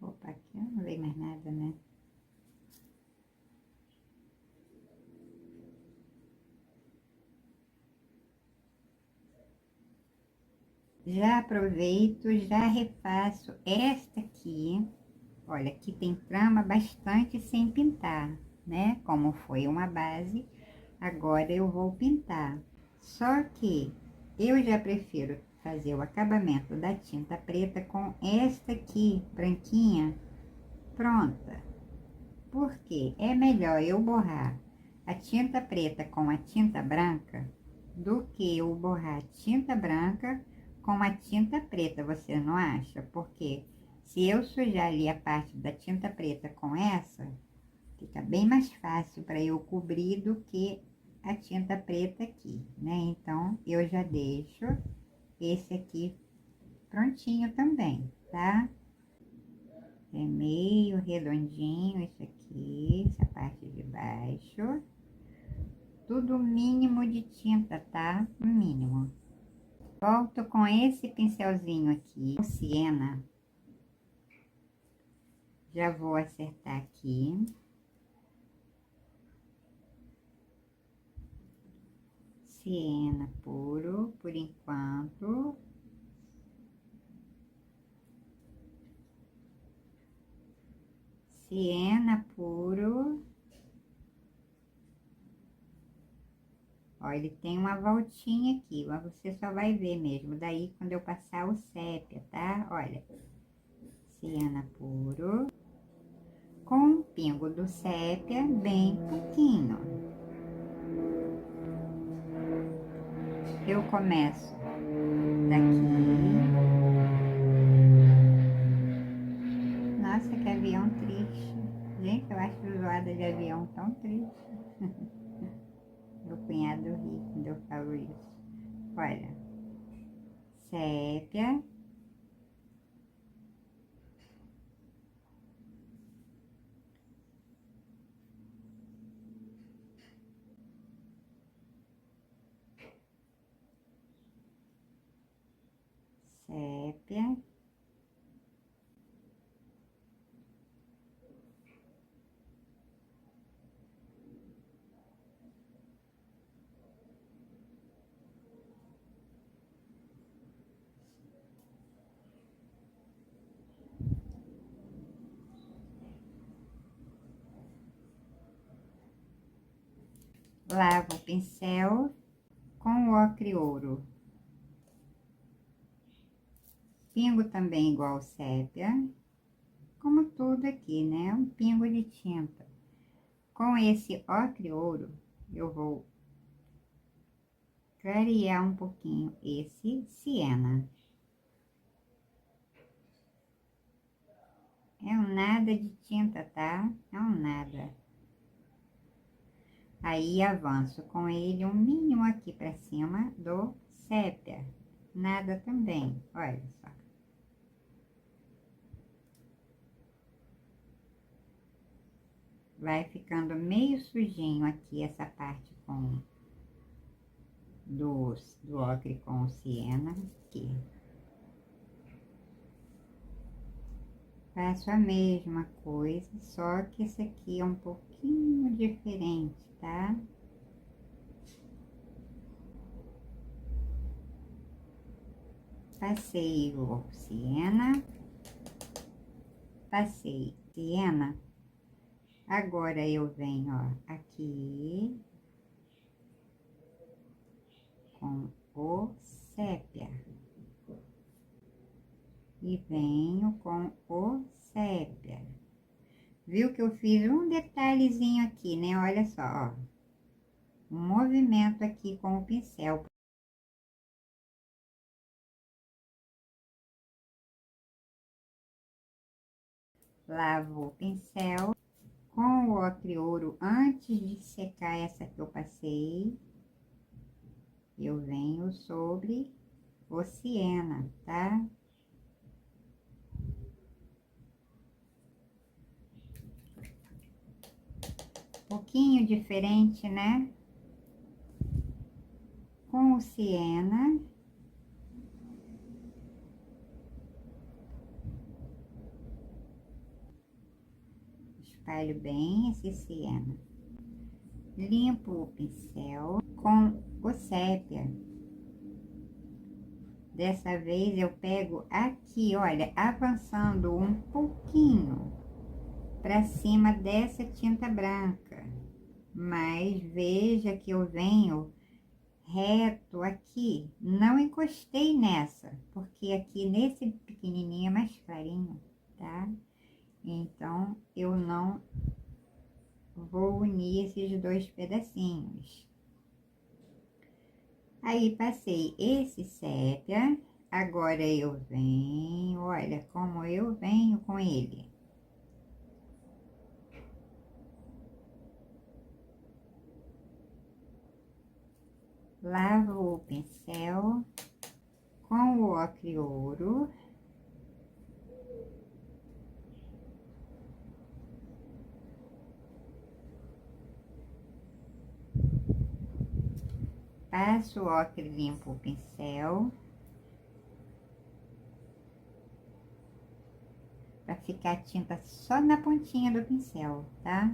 Opa, aqui não veio mais nada, né? Já aproveito, já refaço esta aqui. Olha, aqui tem trama bastante sem pintar, né? Como foi uma base, agora eu vou pintar. Só que eu já prefiro fazer o acabamento da tinta preta com esta aqui, branquinha, pronta. Porque é melhor eu borrar a tinta preta com a tinta branca do que eu borrar a tinta branca com a tinta preta, você não acha? Porque se eu sujar ali a parte da tinta preta com essa, fica bem mais fácil para eu cobrir do que a tinta preta aqui, né? Então, eu já deixo esse aqui prontinho também, tá? É meio redondinho isso aqui, essa parte de baixo. Tudo mínimo de tinta, tá? Mínimo. Volto com esse pincelzinho aqui, o siena. Já vou acertar aqui. Siena puro, por enquanto. Siena puro. Ó, ele tem uma voltinha aqui, mas você só vai ver mesmo, daí quando eu passar o sépia, tá? Olha, siena puro, com um pingo do sépia, bem pouquinho. Eu começo daqui. Nossa, que avião triste. Gente, eu acho zoada de avião tão triste. Meu cunhado ri quando eu falo isso. Olha, sépia. Sépia. Lavo o pincel com o ocre ouro. Pingo também igual sépia. Como tudo aqui, né? Um pingo de tinta. Com esse ocre ouro, eu vou clarear um pouquinho esse siena. É um nada de tinta, tá? É um nada. Aí avanço com ele um mínimo aqui pra cima do sépia. Nada também, olha só. Vai ficando meio sujinho aqui essa parte com do ocre com o siena aqui. Faço a mesma coisa, só que esse aqui é um pouquinho diferente, tá? Passei o siena, passei siena. Agora eu venho, ó, aqui com o sépia. E venho com o sépia. Viu que eu fiz um detalhezinho aqui, né? Olha só, ó. Um movimento aqui com o pincel. Lavo o pincel com o ocre ouro antes de secar essa que eu passei. Eu venho sobre o siena, tá? Pouquinho diferente, né? Com o siena. Espalho bem esse siena. Limpo o pincel com o sépia. Dessa vez eu pego aqui, olha, avançando um pouquinho para cima dessa tinta branca. Mas veja que eu venho reto aqui, não encostei nessa, porque aqui nesse pequenininho é mais clarinho, tá? Então, eu não vou unir esses dois pedacinhos. Aí, passei esse sépia, agora eu venho, olha como eu venho com ele. Lavo o pincel com o ocre ouro. Passo o ocre, limpo o pincel. Pra ficar a tinta só na pontinha do pincel, tá?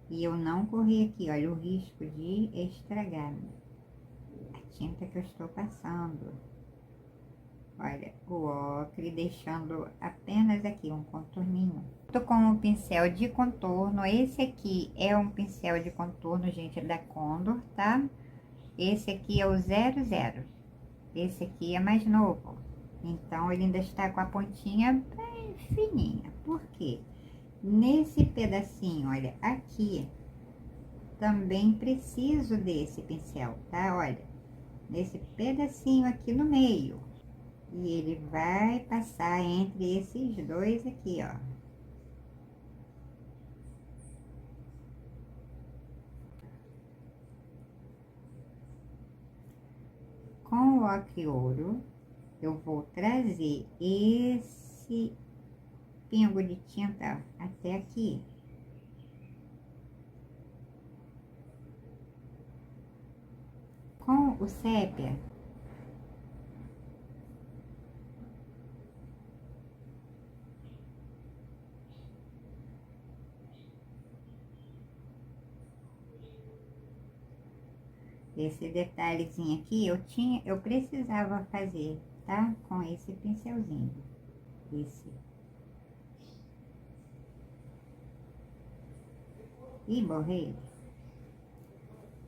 E eu não corri aqui, olha, o risco de estragar a tinta que eu estou passando. Olha, o ocre deixando apenas aqui um contorninho. Tô com um pincel de contorno. Esse aqui é um pincel de contorno, gente, da Condor, tá? Esse aqui é o 00. Esse aqui é mais novo. Então, ele ainda está com a pontinha bem fininha. Por quê? Nesse pedacinho, olha, aqui, também preciso desse pincel, tá? Olha, nesse pedacinho aqui no meio. E ele vai passar entre esses dois aqui, ó. Com o ocre ouro, eu vou trazer esse pingo de tinta até aqui. Com o sépia, esse detalhezinho aqui eu precisava fazer, tá? Com esse pincelzinho. Esse. E borrei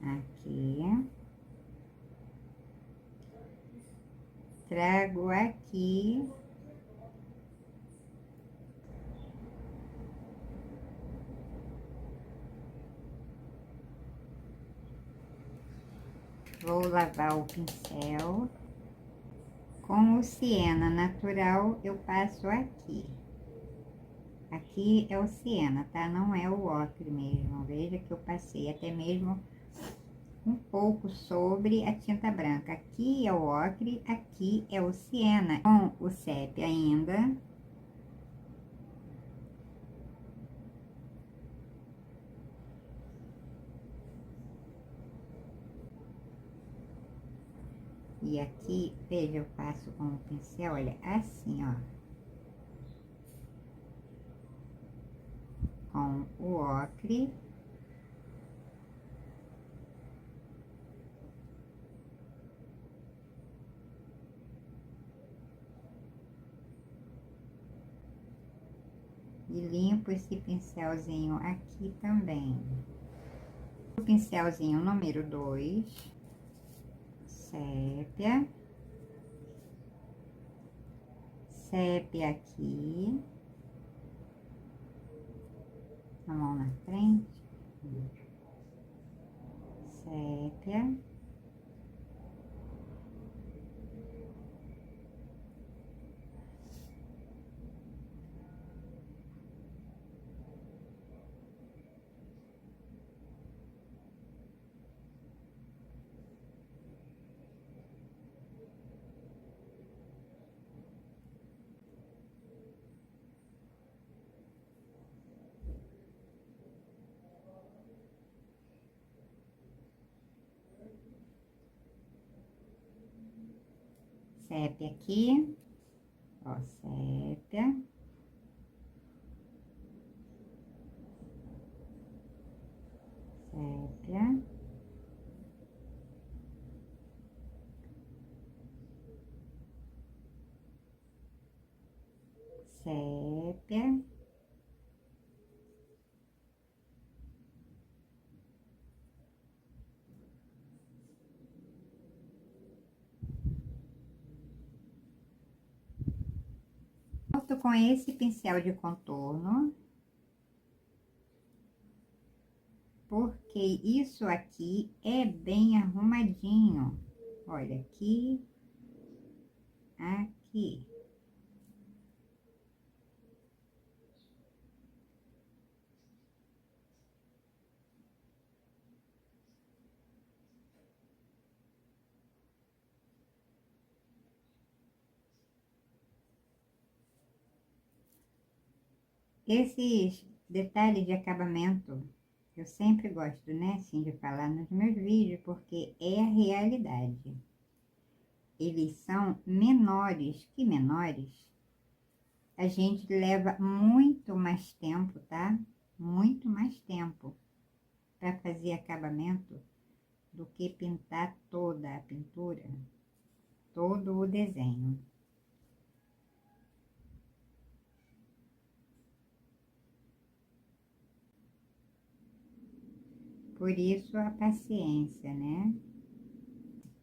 aqui. Trago aqui. Vou lavar o pincel. Com o siena natural, eu passo aqui. Aqui é o siena, tá? Não é o ocre mesmo. Veja que eu passei até mesmo um pouco sobre a tinta branca. Aqui é o ocre, aqui é o siena. Com o sépia ainda. E aqui, veja, eu passo com o pincel, olha, assim, ó. Com o ocre. E limpo esse pincelzinho aqui também. O pincelzinho número 2, sépia. Sépia aqui. A mão na frente. Sépia. Sépia aqui, ó, sépia. Sépia. Sépia. Volto com esse pincel de contorno. Porque isso aqui é bem arrumadinho. Olha, aqui, aqui. Esses detalhes de acabamento, eu sempre gosto, né, assim, de falar nos meus vídeos, porque é a realidade. Eles são menores que menores. A gente leva muito mais tempo, tá? Muito mais tempo para fazer acabamento do que pintar toda a pintura, todo o desenho. Por isso a paciência, né?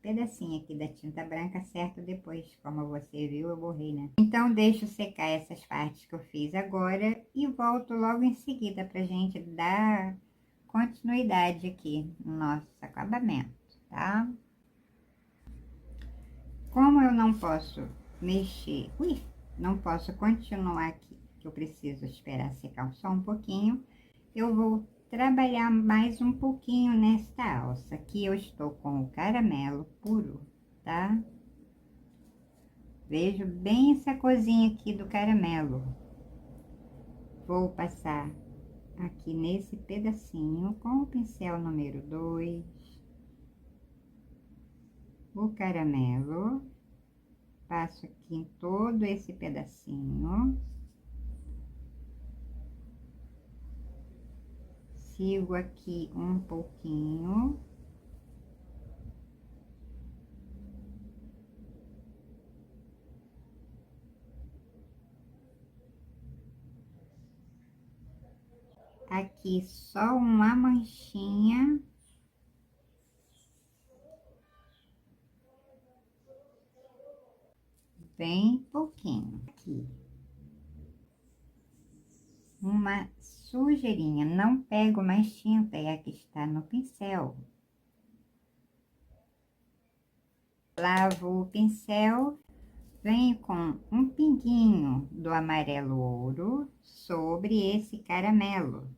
Pedacinho aqui da tinta branca, certo? Depois, como você viu, eu borrei, né? Então, deixo secar essas partes que eu fiz agora e volto logo em seguida pra gente dar continuidade aqui no nosso acabamento, tá? Como eu não posso mexer, não posso continuar aqui, que eu preciso esperar secar só um pouquinho, eu vou trabalhar mais um pouquinho nesta alça. Aqui eu estou com o caramelo puro, tá? Vejo bem essa coisinha aqui do caramelo. Vou passar aqui nesse pedacinho com o pincel número 2, o caramelo, passo aqui em todo esse pedacinho, sigo aqui um pouquinho, aqui só uma manchinha, bem pouquinho aqui, uma sujeirinha, não pego mais tinta, é a que está no pincel. Lavo o pincel, venho com um pinguinho do amarelo ouro sobre esse caramelo.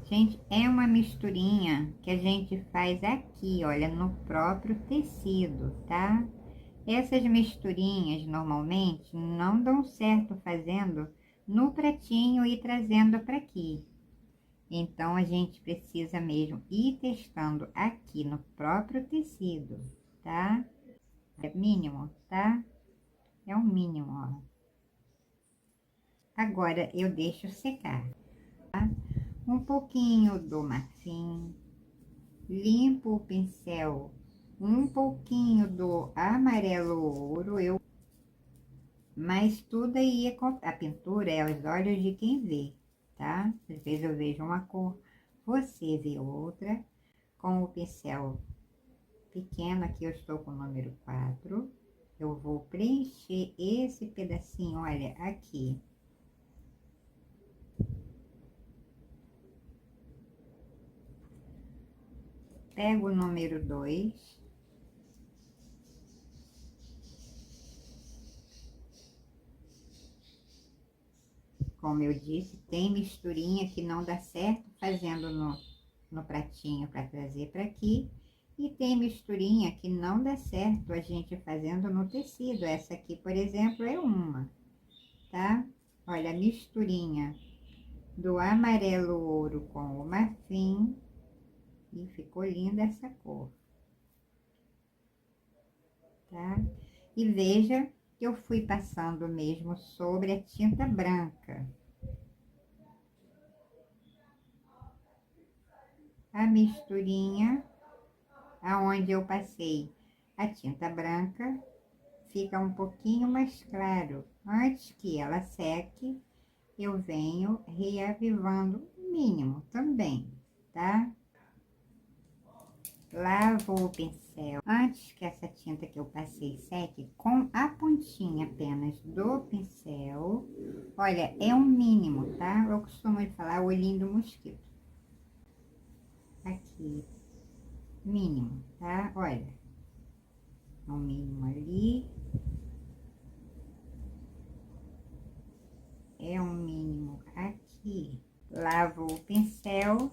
Gente, é uma misturinha que a gente faz aqui, olha, no próprio tecido, tá? Essas misturinhas normalmente não dão certo fazendo no pratinho e trazendo para aqui. Então, a gente precisa mesmo ir testando aqui no próprio tecido, tá? É mínimo, tá? É o mínimo, ó. Agora, eu deixo secar, tá? Um pouquinho do marfim, limpo o pincel, um pouquinho do amarelo ouro, mas tudo aí é a pintura é aos olhos de quem vê, tá? Às vezes eu vejo uma cor, você vê outra, com o pincel pequeno, aqui eu estou com o número 4, eu vou preencher esse pedacinho, olha, aqui. Pego o número 2. Como eu disse, tem misturinha que não dá certo fazendo no pratinho para trazer para aqui. E tem misturinha que não dá certo a gente fazendo no tecido. Essa aqui, por exemplo, é uma, tá? Olha, a misturinha do amarelo ouro com o marfim. E ficou linda essa cor, tá? E veja que eu fui passando mesmo sobre a tinta branca. A misturinha, aonde eu passei a tinta branca, fica um pouquinho mais claro. Antes que ela seque, eu venho reavivando o mínimo também, tá? Lavo o pincel. Antes que essa tinta que eu passei seque, com a pontinha apenas do pincel, olha, é um mínimo, tá? Eu costumo falar olhinho do mosquito. Aqui, mínimo, tá? Olha, um mínimo ali. É um mínimo aqui. Lavo o pincel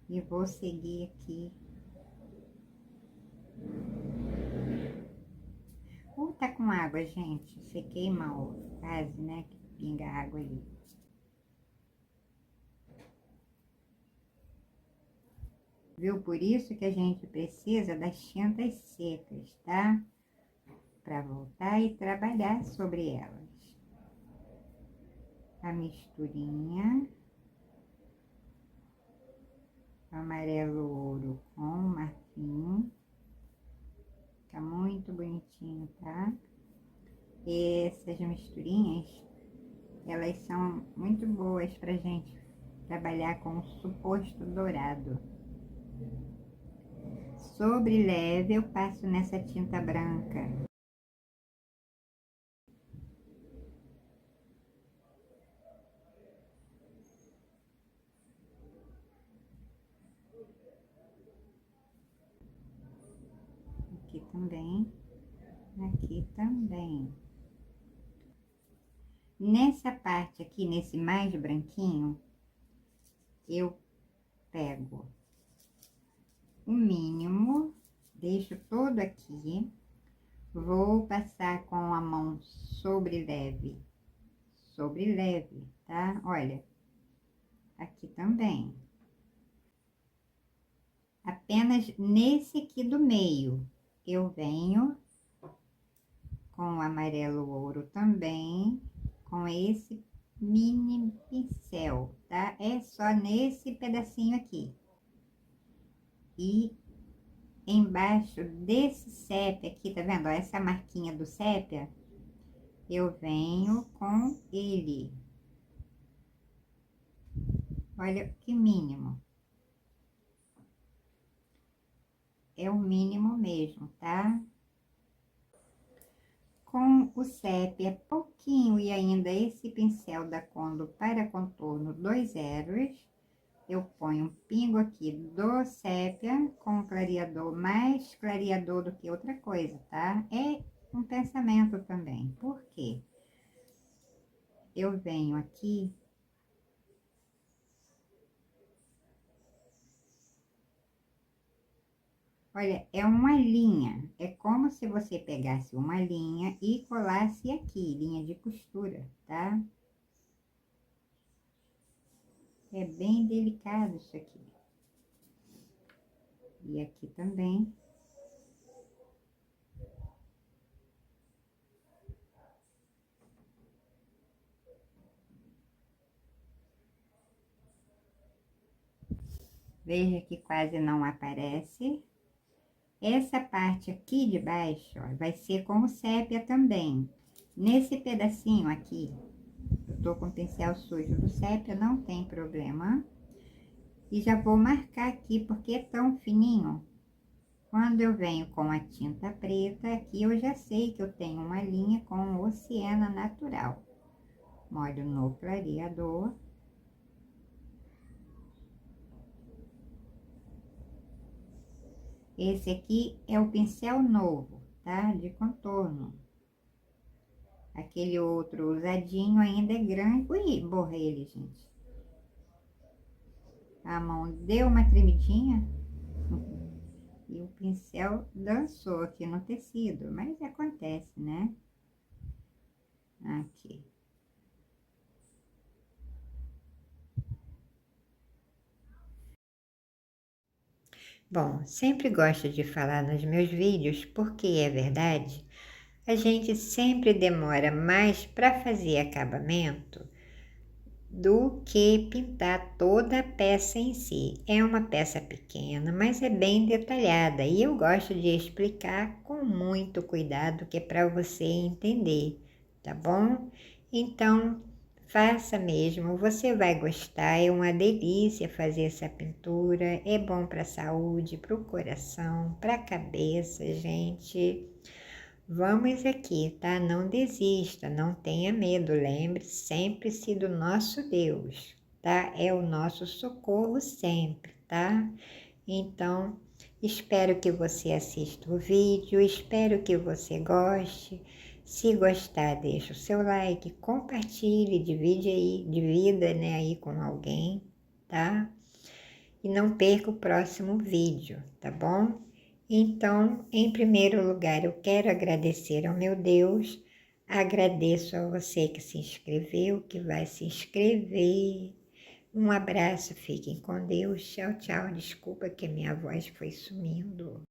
e vou seguir aqui. Tá com água, gente. Você queima quase, né? Que pinga água ali. Viu? Por isso que a gente precisa das tintas secas, tá? Para voltar e trabalhar sobre elas. A misturinha. Amarelo ouro com marfim. Tá muito bonitinho, tá? Essas misturinhas, elas são muito boas pra gente trabalhar com o suposto dourado. Sobre leve, eu passo nessa tinta branca. também, aqui também. Nessa parte aqui, nesse mais branquinho, eu pego o mínimo, deixo todo aqui, vou passar com a mão sobre leve, tá? Olha, aqui também. Apenas nesse aqui do meio, eu venho com o amarelo ouro também, com esse mini pincel, tá? É só nesse pedacinho aqui. E embaixo desse sépia aqui, tá vendo? Ó, essa marquinha do sépia, eu venho com ele. Olha que mínimo. É o mínimo mesmo, tá? Com o sépia pouquinho e ainda esse pincel da Condo para contorno 2 zeros, eu ponho um pingo aqui do sépia com clareador, mais clareador do que outra coisa, tá? É um pensamento também. Por quê? Eu venho aqui olha, é uma linha, é como se você pegasse uma linha e colasse aqui, linha de costura, tá? É bem delicado isso aqui. E aqui também. Veja que quase não aparece. Essa parte aqui de baixo, ó, vai ser com o sépia também. Nesse pedacinho aqui, eu tô com o pincel sujo do sépia, não tem problema. E já vou marcar aqui, porque é tão fininho. Quando eu venho com a tinta preta, aqui eu já sei que eu tenho uma linha com o siena natural. Molho no clareador. Esse aqui é o pincel novo, tá? De contorno. Aquele outro usadinho ainda é grande. Ui, borrei ele, gente. A mão deu uma tremidinha e o pincel dançou aqui no tecido, mas acontece, né? Aqui. Bom, sempre gosto de falar nos meus vídeos porque é verdade, a gente sempre demora mais para fazer acabamento do que pintar toda a peça em si. É uma peça pequena, mas é bem detalhada e eu gosto de explicar com muito cuidado que é para você entender, tá bom? Então, faça mesmo, você vai gostar, é uma delícia fazer essa pintura, é bom para a saúde, para o coração, para a cabeça, gente. Vamos aqui, tá? Não desista, não tenha medo, lembre sempre-se do nosso Deus, tá? É o nosso socorro sempre, tá? Então, espero que você assista o vídeo, espero que você goste. Se gostar, deixa o seu like, compartilhe, divida, né, aí com alguém, tá? E não perca o próximo vídeo, tá bom? Então, em primeiro lugar, eu quero agradecer ao meu Deus, agradeço a você que se inscreveu, que vai se inscrever. Um abraço, fiquem com Deus, tchau, tchau. Desculpa que minha voz foi sumindo.